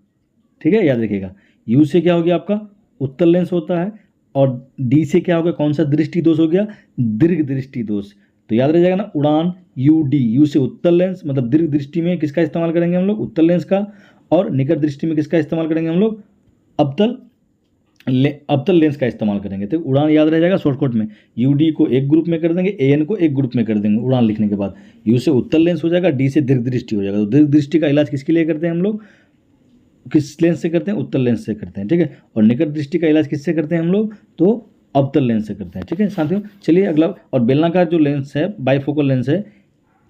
ठीक है, याद रखिएगा। U से क्या हो गया आपका, उत्तल लेंस होता है, और D से क्या हो गया, कौन सा दृष्टि दोष हो गया, दीर्घ दृष्टि दोष। तो याद रह जाएगा ना, उड़ान UD, U से उत्तल लेंस, मतलब दीर्घ दृष्टि में किसका इस्तेमाल करेंगे हम लोग, उत्तल लेंस का, और निकट दृष्टि में किसका इस्तेमाल करेंगे हम लोग, अवतल लेंस का इस्तेमाल करेंगे। तो उड़ान याद रह जाएगा शॉर्टकट में, UD को एक ग्रुप में कर देंगे, AN को एक ग्रुप में कर देंगे उड़ान लिखने के बाद। U से उत्तल लेंस हो जाएगा, D से दीर्घ दृष्टि हो जाएगा। तो दीर्घ दृष्टि का इलाज किसके लिए करते हैं हम लोग, किस लेंस से करते हैं, उत्तल लेंस से करते हैं, ठीक है। और निकट दृष्टि का इलाज किससे करते हैं हम लोग, तो अवतल लेंस से करते हैं, ठीक है साथियों। चलिए अगला, और बेलनाकार जो लेंस है, बाइफोकल लेंस है,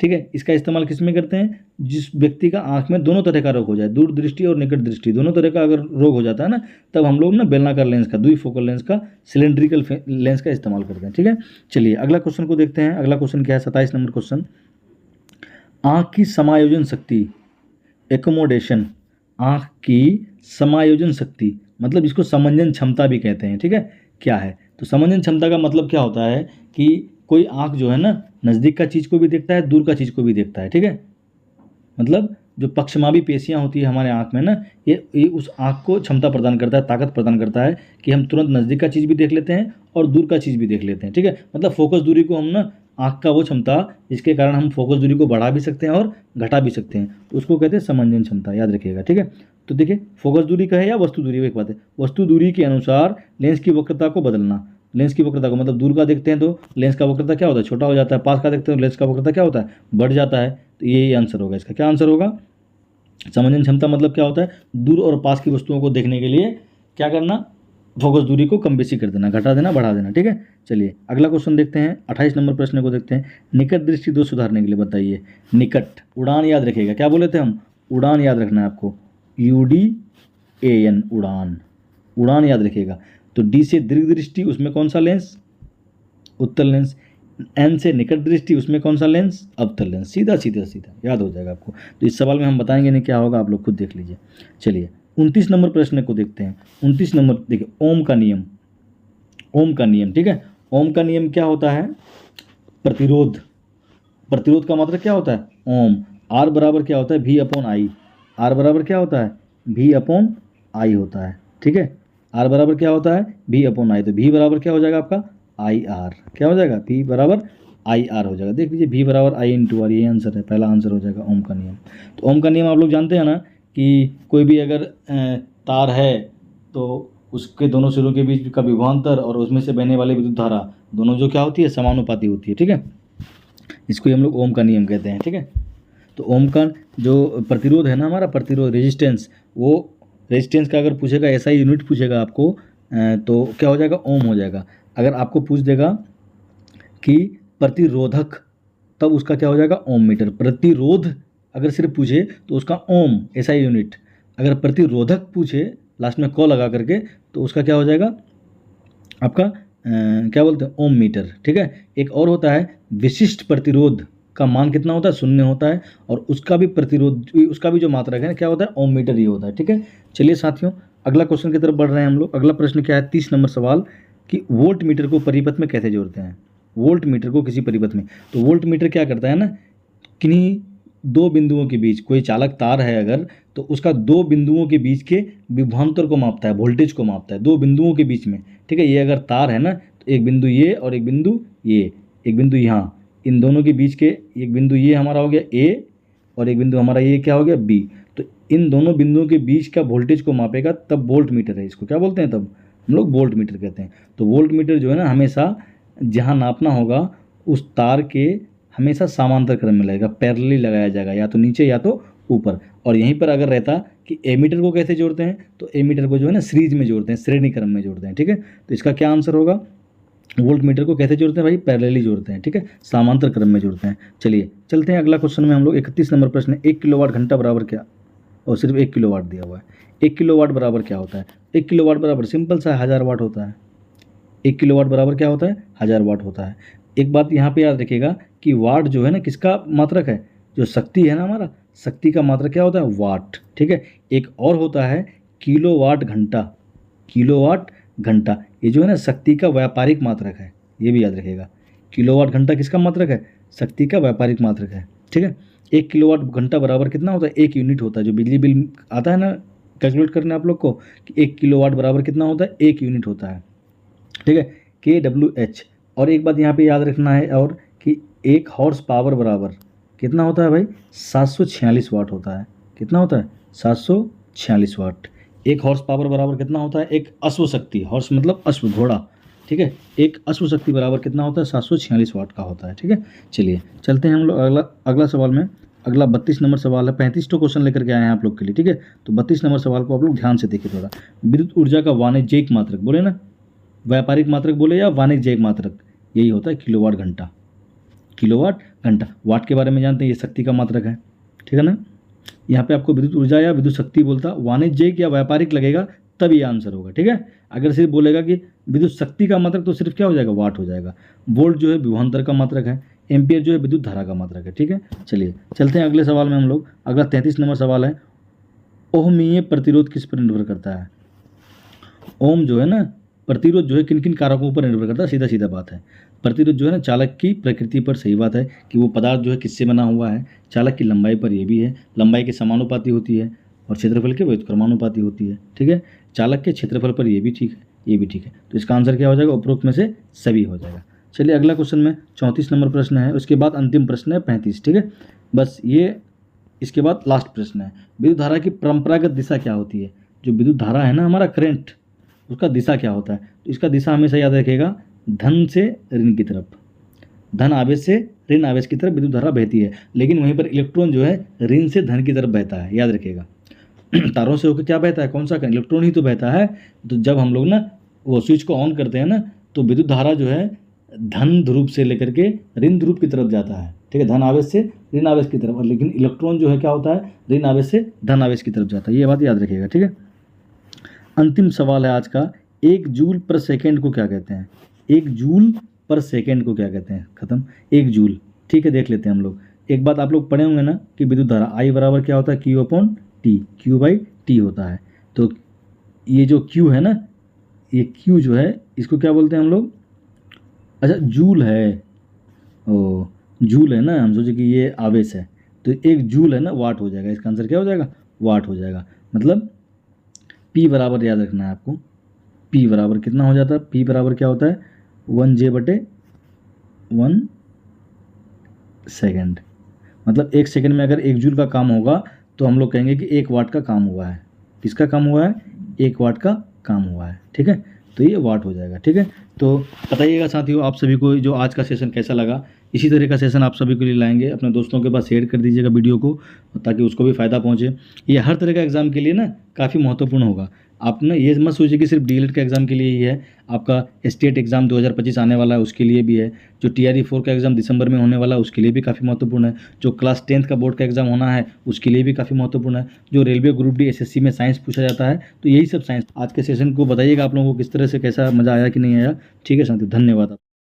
ठीक है, इसका इस्तेमाल किस में करते हैं, जिस व्यक्ति का आंख में दोनों तरह का रोग हो जाए, दूर दृष्टि और निकट दृष्टि दोनों तरह का अगर रोग हो जाता है ना, तब हम लोग ना बेलनाकार लेंस का, द्विफोकल लेंस का, सिलेंड्रिकल लेंस का इस्तेमाल करते हैं, ठीक है। चलिए अगला क्वेश्चन को देखते हैं। अगला क्वेश्चन क्या है, 27 नंबर क्वेश्चन, आँख की समायोजन शक्ति, एकोमोडेशन, आँख की समायोजन शक्ति, मतलब इसको समंजन क्षमता भी कहते हैं, ठीक है, क्या है, तो समंजन क्षमता का मतलब क्या होता है कि कोई आँख जो है ना नज़दीक का चीज़ को भी देखता है, दूर का चीज़ को भी देखता है, ठीक है। मतलब जो पक्षमावी पेशियाँ होती है हमारे आँख में ना, ये उस आँख को क्षमता प्रदान करता है, ताकत प्रदान करता है कि हम तुरंत नज़दीक का चीज़ भी देख लेते हैं और दूर का चीज़ भी देख लेते हैं, ठीक है। मतलब फोकस दूरी को हम ना, आँख का वो क्षमता जिसके कारण हम फोकस दूरी को बढ़ा भी सकते हैं और घटा भी सकते हैं, उसको कहते हैं समंजन क्षमता, याद रखिएगा, ठीक है। तो देखिए फोकस दूरी का है या वस्तु दूरी, एक बात है, वस्तु दूरी के अनुसार लेंस की वक्रता को बदलना। लेंस की वक्रता को मतलब दूर का देखते हैं तो लेंस का वक्रता क्या होता है, छोटा हो जाता है, पास का देखते हैं तो लेंस का वक्रता क्या होता है, बढ़ जाता है। तो यही आंसर होगा इसका, क्या आंसर होगा, समंजन क्षमता मतलब क्या होता है, दूर और पास की वस्तुओं को देखने के लिए क्या करना, फोकस दूरी को कम बेसी कर देना, घटा देना, बढ़ा देना, ठीक है। चलिए अगला क्वेश्चन देखते हैं, 28 नंबर प्रश्न को देखते हैं, निकट दृष्टि दोष सुधारने के लिए बताइए। निकट, उड़ान याद रखिएगा, क्या बोले थे हम, उड़ान याद रखना है आपको, UDAN, उड़ान, उड़ान याद रखिएगा। तो D से दीर्घ दृष्टि, उसमें कौन सा लेंस, उत्तल लेंस। N से निकट दृष्टि, उसमें कौन सा लेंस, अवतल लेंस। सीधा सीधा सीधा याद हो जाएगा आपको। तो इस सवाल में हम बताएंगे नहीं क्या होगा, आप लोग खुद देख लीजिए। चलिए 29 नंबर प्रश्न को देखते हैं। 29 नंबर देखिए, ओम का नियम, ओम का नियम, ठीक है। ओम का नियम क्या होता है, प्रतिरोध, प्रतिरोध का मतलब क्या होता है, ओम। R बराबर क्या होता है, V/I, R बराबर क्या होता है, V/I होता है, ठीक है। R बराबर क्या होता है, V/I, तो V बराबर क्या हो जाएगा आपका, IR, क्या हो जाएगा, V बराबर IR हो जाएगा। देख लीजिए V बराबर I/R, ये आंसर है, पहला आंसर हो जाएगा ओम का नियम। तो ओम का नियम आप लोग जानते हैं ना कि कोई भी अगर तार है तो उसके दोनों सिरों के बीच का विभवांतर और उसमें से बहने वाली विद्युत धारा दोनों जो क्या होती है, समानुपाती होती है, ठीक है। इसको ही हम लोग ओम का नियम कहते हैं, ठीक है। तो ओम का जो प्रतिरोध है ना हमारा, प्रतिरोध रेजिस्टेंस, वो रेजिस्टेंस का अगर पूछेगा SI यूनिट पूछेगा आपको तो क्या हो जाएगा, ओम हो जाएगा। अगर आपको पूछ देगा कि प्रतिरोधक, तब उसका क्या हो जाएगा, ओम मीटर। प्रतिरोध अगर सिर्फ पूछे तो उसका ओम SI यूनिट, अगर प्रतिरोधक पूछे लास्ट में क लगा करके तो उसका क्या हो जाएगा आपका क्या बोलते हैं, ओम मीटर, ठीक है। एक और होता है विशिष्ट प्रतिरोध का मान कितना होता है, 0 होता है, और उसका भी प्रतिरोध, उसका भी जो मात्रक है क्या होता है, ओम मीटर ही होता है, ठीक है। चलिए साथियों, अगला क्वेश्चन की तरफ बढ़ रहे हैं हम लोग। अगला प्रश्न क्या है, 30 नंबर सवाल, कि वोल्ट मीटर को परिपथ में कैसे जोड़ते हैं। वोल्ट मीटर को किसी परिपथ में, तो वोल्ट मीटर क्या करता है ना, किन्हीं दो बिंदुओं के बीच कोई चालक तार है अगर, तो उसका दो बिंदुओं के बीच के विभवांतर को मापता है, वोल्टेज को मापता है दो बिंदुओं के बीच में, ठीक है। ये अगर तार है ना, तो एक बिंदु ये और एक बिंदु ये, एक बिंदु यहाँ, इन दोनों के बीच के एक बिंदु ये हमारा हो गया A और एक बिंदु हमारा ये क्या हो गया B। तो इन दोनों बिंदुओं के बीच का वोल्टेज को मापेगा, तब वोल्ट मीटर है, इसको क्या बोलते हैं, तब हम लोग वोल्ट मीटर कहते हैं। तो वोल्ट मीटर जो है ना, हमेशा जहाँ नापना होगा उस तार के हमेशा समांतर क्रम में लगेगा, पैरेलली लगाया जाएगा, या तो नीचे या तो ऊपर। और यहीं पर अगर रहता कि एमीटर को कैसे जोड़ते हैं, तो एमीटर को जो है ना सीरीज में जोड़ते हैं, श्रेणी क्रम में जोड़ते हैं, ठीक है। तो इसका क्या आंसर होगा, वोल्ट मीटर को कैसे जोड़ते हैं भाई, पैरेलली जोड़ते हैं, ठीक है, समांतर क्रम में जोड़ते हैं। चलिए चलते हैं अगला क्वेश्चन में हम लोग। 31 नंबर प्रश्न, 1 किलोवाट घंटा बराबर क्या, और सिर्फ 1 किलोवाट दिया हुआ है। 1 किलोवाट बराबर क्या होता है, 1 किलोवाट बराबर सिंपल सा 1000 वाट होता है। 1 किलोवाट बराबर क्या होता है, 1000 वाट होता है। एक बात यहाँ पे याद रखिएगा कि वाट जो है ना किसका मात्रक है, जो शक्ति है ना हमारा, शक्ति का मात्रक क्या होता है, वाट, ठीक है। एक और होता है किलोवाट घंटा, किलोवाट घंटा, ये जो है ना शक्ति का व्यापारिक मात्रक है, ये भी याद रखिएगा। किलोवाट घंटा किसका मात्रक है, शक्ति का व्यापारिक मात्रक है, ठीक है। 1 किलोवाट घंटा बराबर कितना होता है, 1 यूनिट होता है। जो बिजली बिल आता है ना कैलकुलेट करने आप लोग को, कि 1 किलोवाट बराबर कितना होता है, 1 यूनिट होता है, ठीक है, kWh। और एक बात यहाँ पे याद रखना है और कि 1 हॉर्स पावर बराबर कितना होता है भाई, 746 वाट होता है। कितना होता है, 746 वाट। 1 हॉर्स पावर बराबर कितना होता है, एक अश्व शक्ति, हॉर्स मतलब अश्व, घोड़ा, ठीक है, एक अश्व शक्ति बराबर कितना होता है, 746 वाट का होता है, ठीक है। चलिए चलते हैं हम लोग अगला सवाल में। अगला 32 नंबर सवाल है, 35 तो क्वेश्चन लेकर के आए हैं आप लोग के लिए, ठीक है। तो 32 नंबर सवाल को आप लोग ध्यान से देखिए थोड़ा। विद्युत ऊर्जा का वाणिज्यिक मात्रक, बोले ना, व्यापारिक मात्रक बोले या वाणिज्यिक मात्रक, यही होता है किलोवाट घंटा। किलोवाट घंटा, वाट के बारे में जानते हैं, ये शक्ति का मात्रक है, ठीक है ना। यहाँ पे आपको विद्युत ऊर्जा या विद्युत शक्ति बोलता, वाणिज्यिक या व्यापारिक लगेगा तब ये आंसर होगा, ठीक है। अगर सिर्फ बोलेगा कि विद्युत शक्ति का मात्रक, तो सिर्फ क्या हो जाएगा, वाट हो जाएगा। वोल्ट जो है विभवांतर का मात्रक है, एम्पियर जो है विद्युत धारा का मात्रक है, ठीक है। चलिए चलते हैं अगले सवाल में हम लोग। अगला 33 नंबर सवाल है, ओहमीय प्रतिरोध किस पर निर्भर करता है। ओम जो है ना, प्रतिरोध जो है किन किन कारकों पर निर्भर करता है, सीधा सीधा बात है। प्रतिरोध जो है ना चालक की प्रकृति पर, सही बात है कि वो पदार्थ जो है किससे बना हुआ है, चालक की लंबाई पर, ये भी है, लंबाई के समानुपाती होती है, और क्षेत्रफल के व्युत्क्रमानुपाती होती है, ठीक है। चालक के क्षेत्रफल पर, ये भी ठीक है, ये भी ठीक है। तो इसका आंसर क्या हो जाएगा, उपरोक्त में से सभी हो जाएगा। चलिए अगला क्वेश्चन में 34 नंबर प्रश्न है, उसके बाद अंतिम प्रश्न है 35, ठीक है। बस ये इसके बाद लास्ट प्रश्न है, विद्युत धारा की परंपरागत दिशा क्या होती है। जो विद्युत धारा है ना हमारा करंट, उसका दिशा क्या होता है, तो इसका दिशा हमेशा याद रखिएगा, धन से ऋण की तरफ, धन आवेश से ऋण आवेश की तरफ विद्युत धारा बहती है। लेकिन वहीं पर इलेक्ट्रॉन जो है ऋण से धन की तरफ बहता है, याद रखिएगा। तारों से होकर क्या बहता है, कौन सा, इलेक्ट्रॉन ही तो बहता है। तो जब हम लोग ना वो स्विच को ऑन करते हैं ना, तो विद्युत धारा जो है धन ध्रुव से लेकर के ऋण ध्रुव की तरफ जाता है, ठीक है, धन आवेश से ऋण आवेश की तरफ। और लेकिन इलेक्ट्रॉन जो है क्या होता है, ऋण आवेश से धन आवेश की तरफ जाता है, ये बात याद रखिएगा, ठीक है। अंतिम सवाल है आज का, 1 जूल पर सेकेंड को क्या कहते हैं। 1 जूल पर सेकेंड को क्या कहते हैं, खत्म, 1 जूल, ठीक है। देख लेते हैं हम लोग। एक बात आप लोग पढ़े होंगे ना कि विद्युत धारा I बराबर क्या होता है, Q/T, Q/T होता है। तो ये जो Q है ना, ये Q जो है इसको क्या बोलते हैं हम लोग, अच्छा जूल है, ओ जूल है ना, हम सोचे कि ये आवेश है, तो 1 जूल है ना, वाट हो जाएगा। इसका आंसर क्या हो जाएगा, वाट हो जाएगा। मतलब P बराबर याद रखना है आपको, P बराबर कितना हो जाता है, P बराबर क्या होता है, 1J/1 सेकेंड। मतलब 1 सेकेंड में अगर 1 जूल का काम होगा तो हम लोग कहेंगे कि 1 वाट का काम हुआ है। किसका काम हुआ है, 1 वाट का काम हुआ है, ठीक है। तो ये वाट हो जाएगा, ठीक है। तो बताइएगा साथियों आप सभी को जो आज का सेशन कैसा लगा। इसी तरह का सेशन आप सभी के लिए लाएंगे, अपने दोस्तों के पास शेयर कर दीजिएगा वीडियो को, ताकि उसको भी फ़ायदा पहुँचे। ये हर तरह का एग्ज़ाम के लिए ना काफ़ी महत्वपूर्ण होगा। आप ना ये मत सोचिए कि सिर्फ डीएलएड का एग्ज़ाम के लिए ही है, आपका स्टेट एग्ज़ाम 2025 आने वाला है उसके लिए भी है, जो TRE 4 का एग्ज़ाम दिसंबर में होने वाला है उसके लिए भी काफ़ी महत्वपूर्ण है, जो क्लास 10th का बोर्ड का एग्ज़ाम होना है उसके लिए भी काफ़ी महत्वपूर्ण है, जो रेलवे ग्रुप डी SSC में साइंस पूछा जाता है। तो यही सब साइंस आज के सेशन को बताइएगा आप लोगों को किस तरह से कैसा मज़ा आया कि नहीं आया। ठीक है साथियों, धन्यवाद।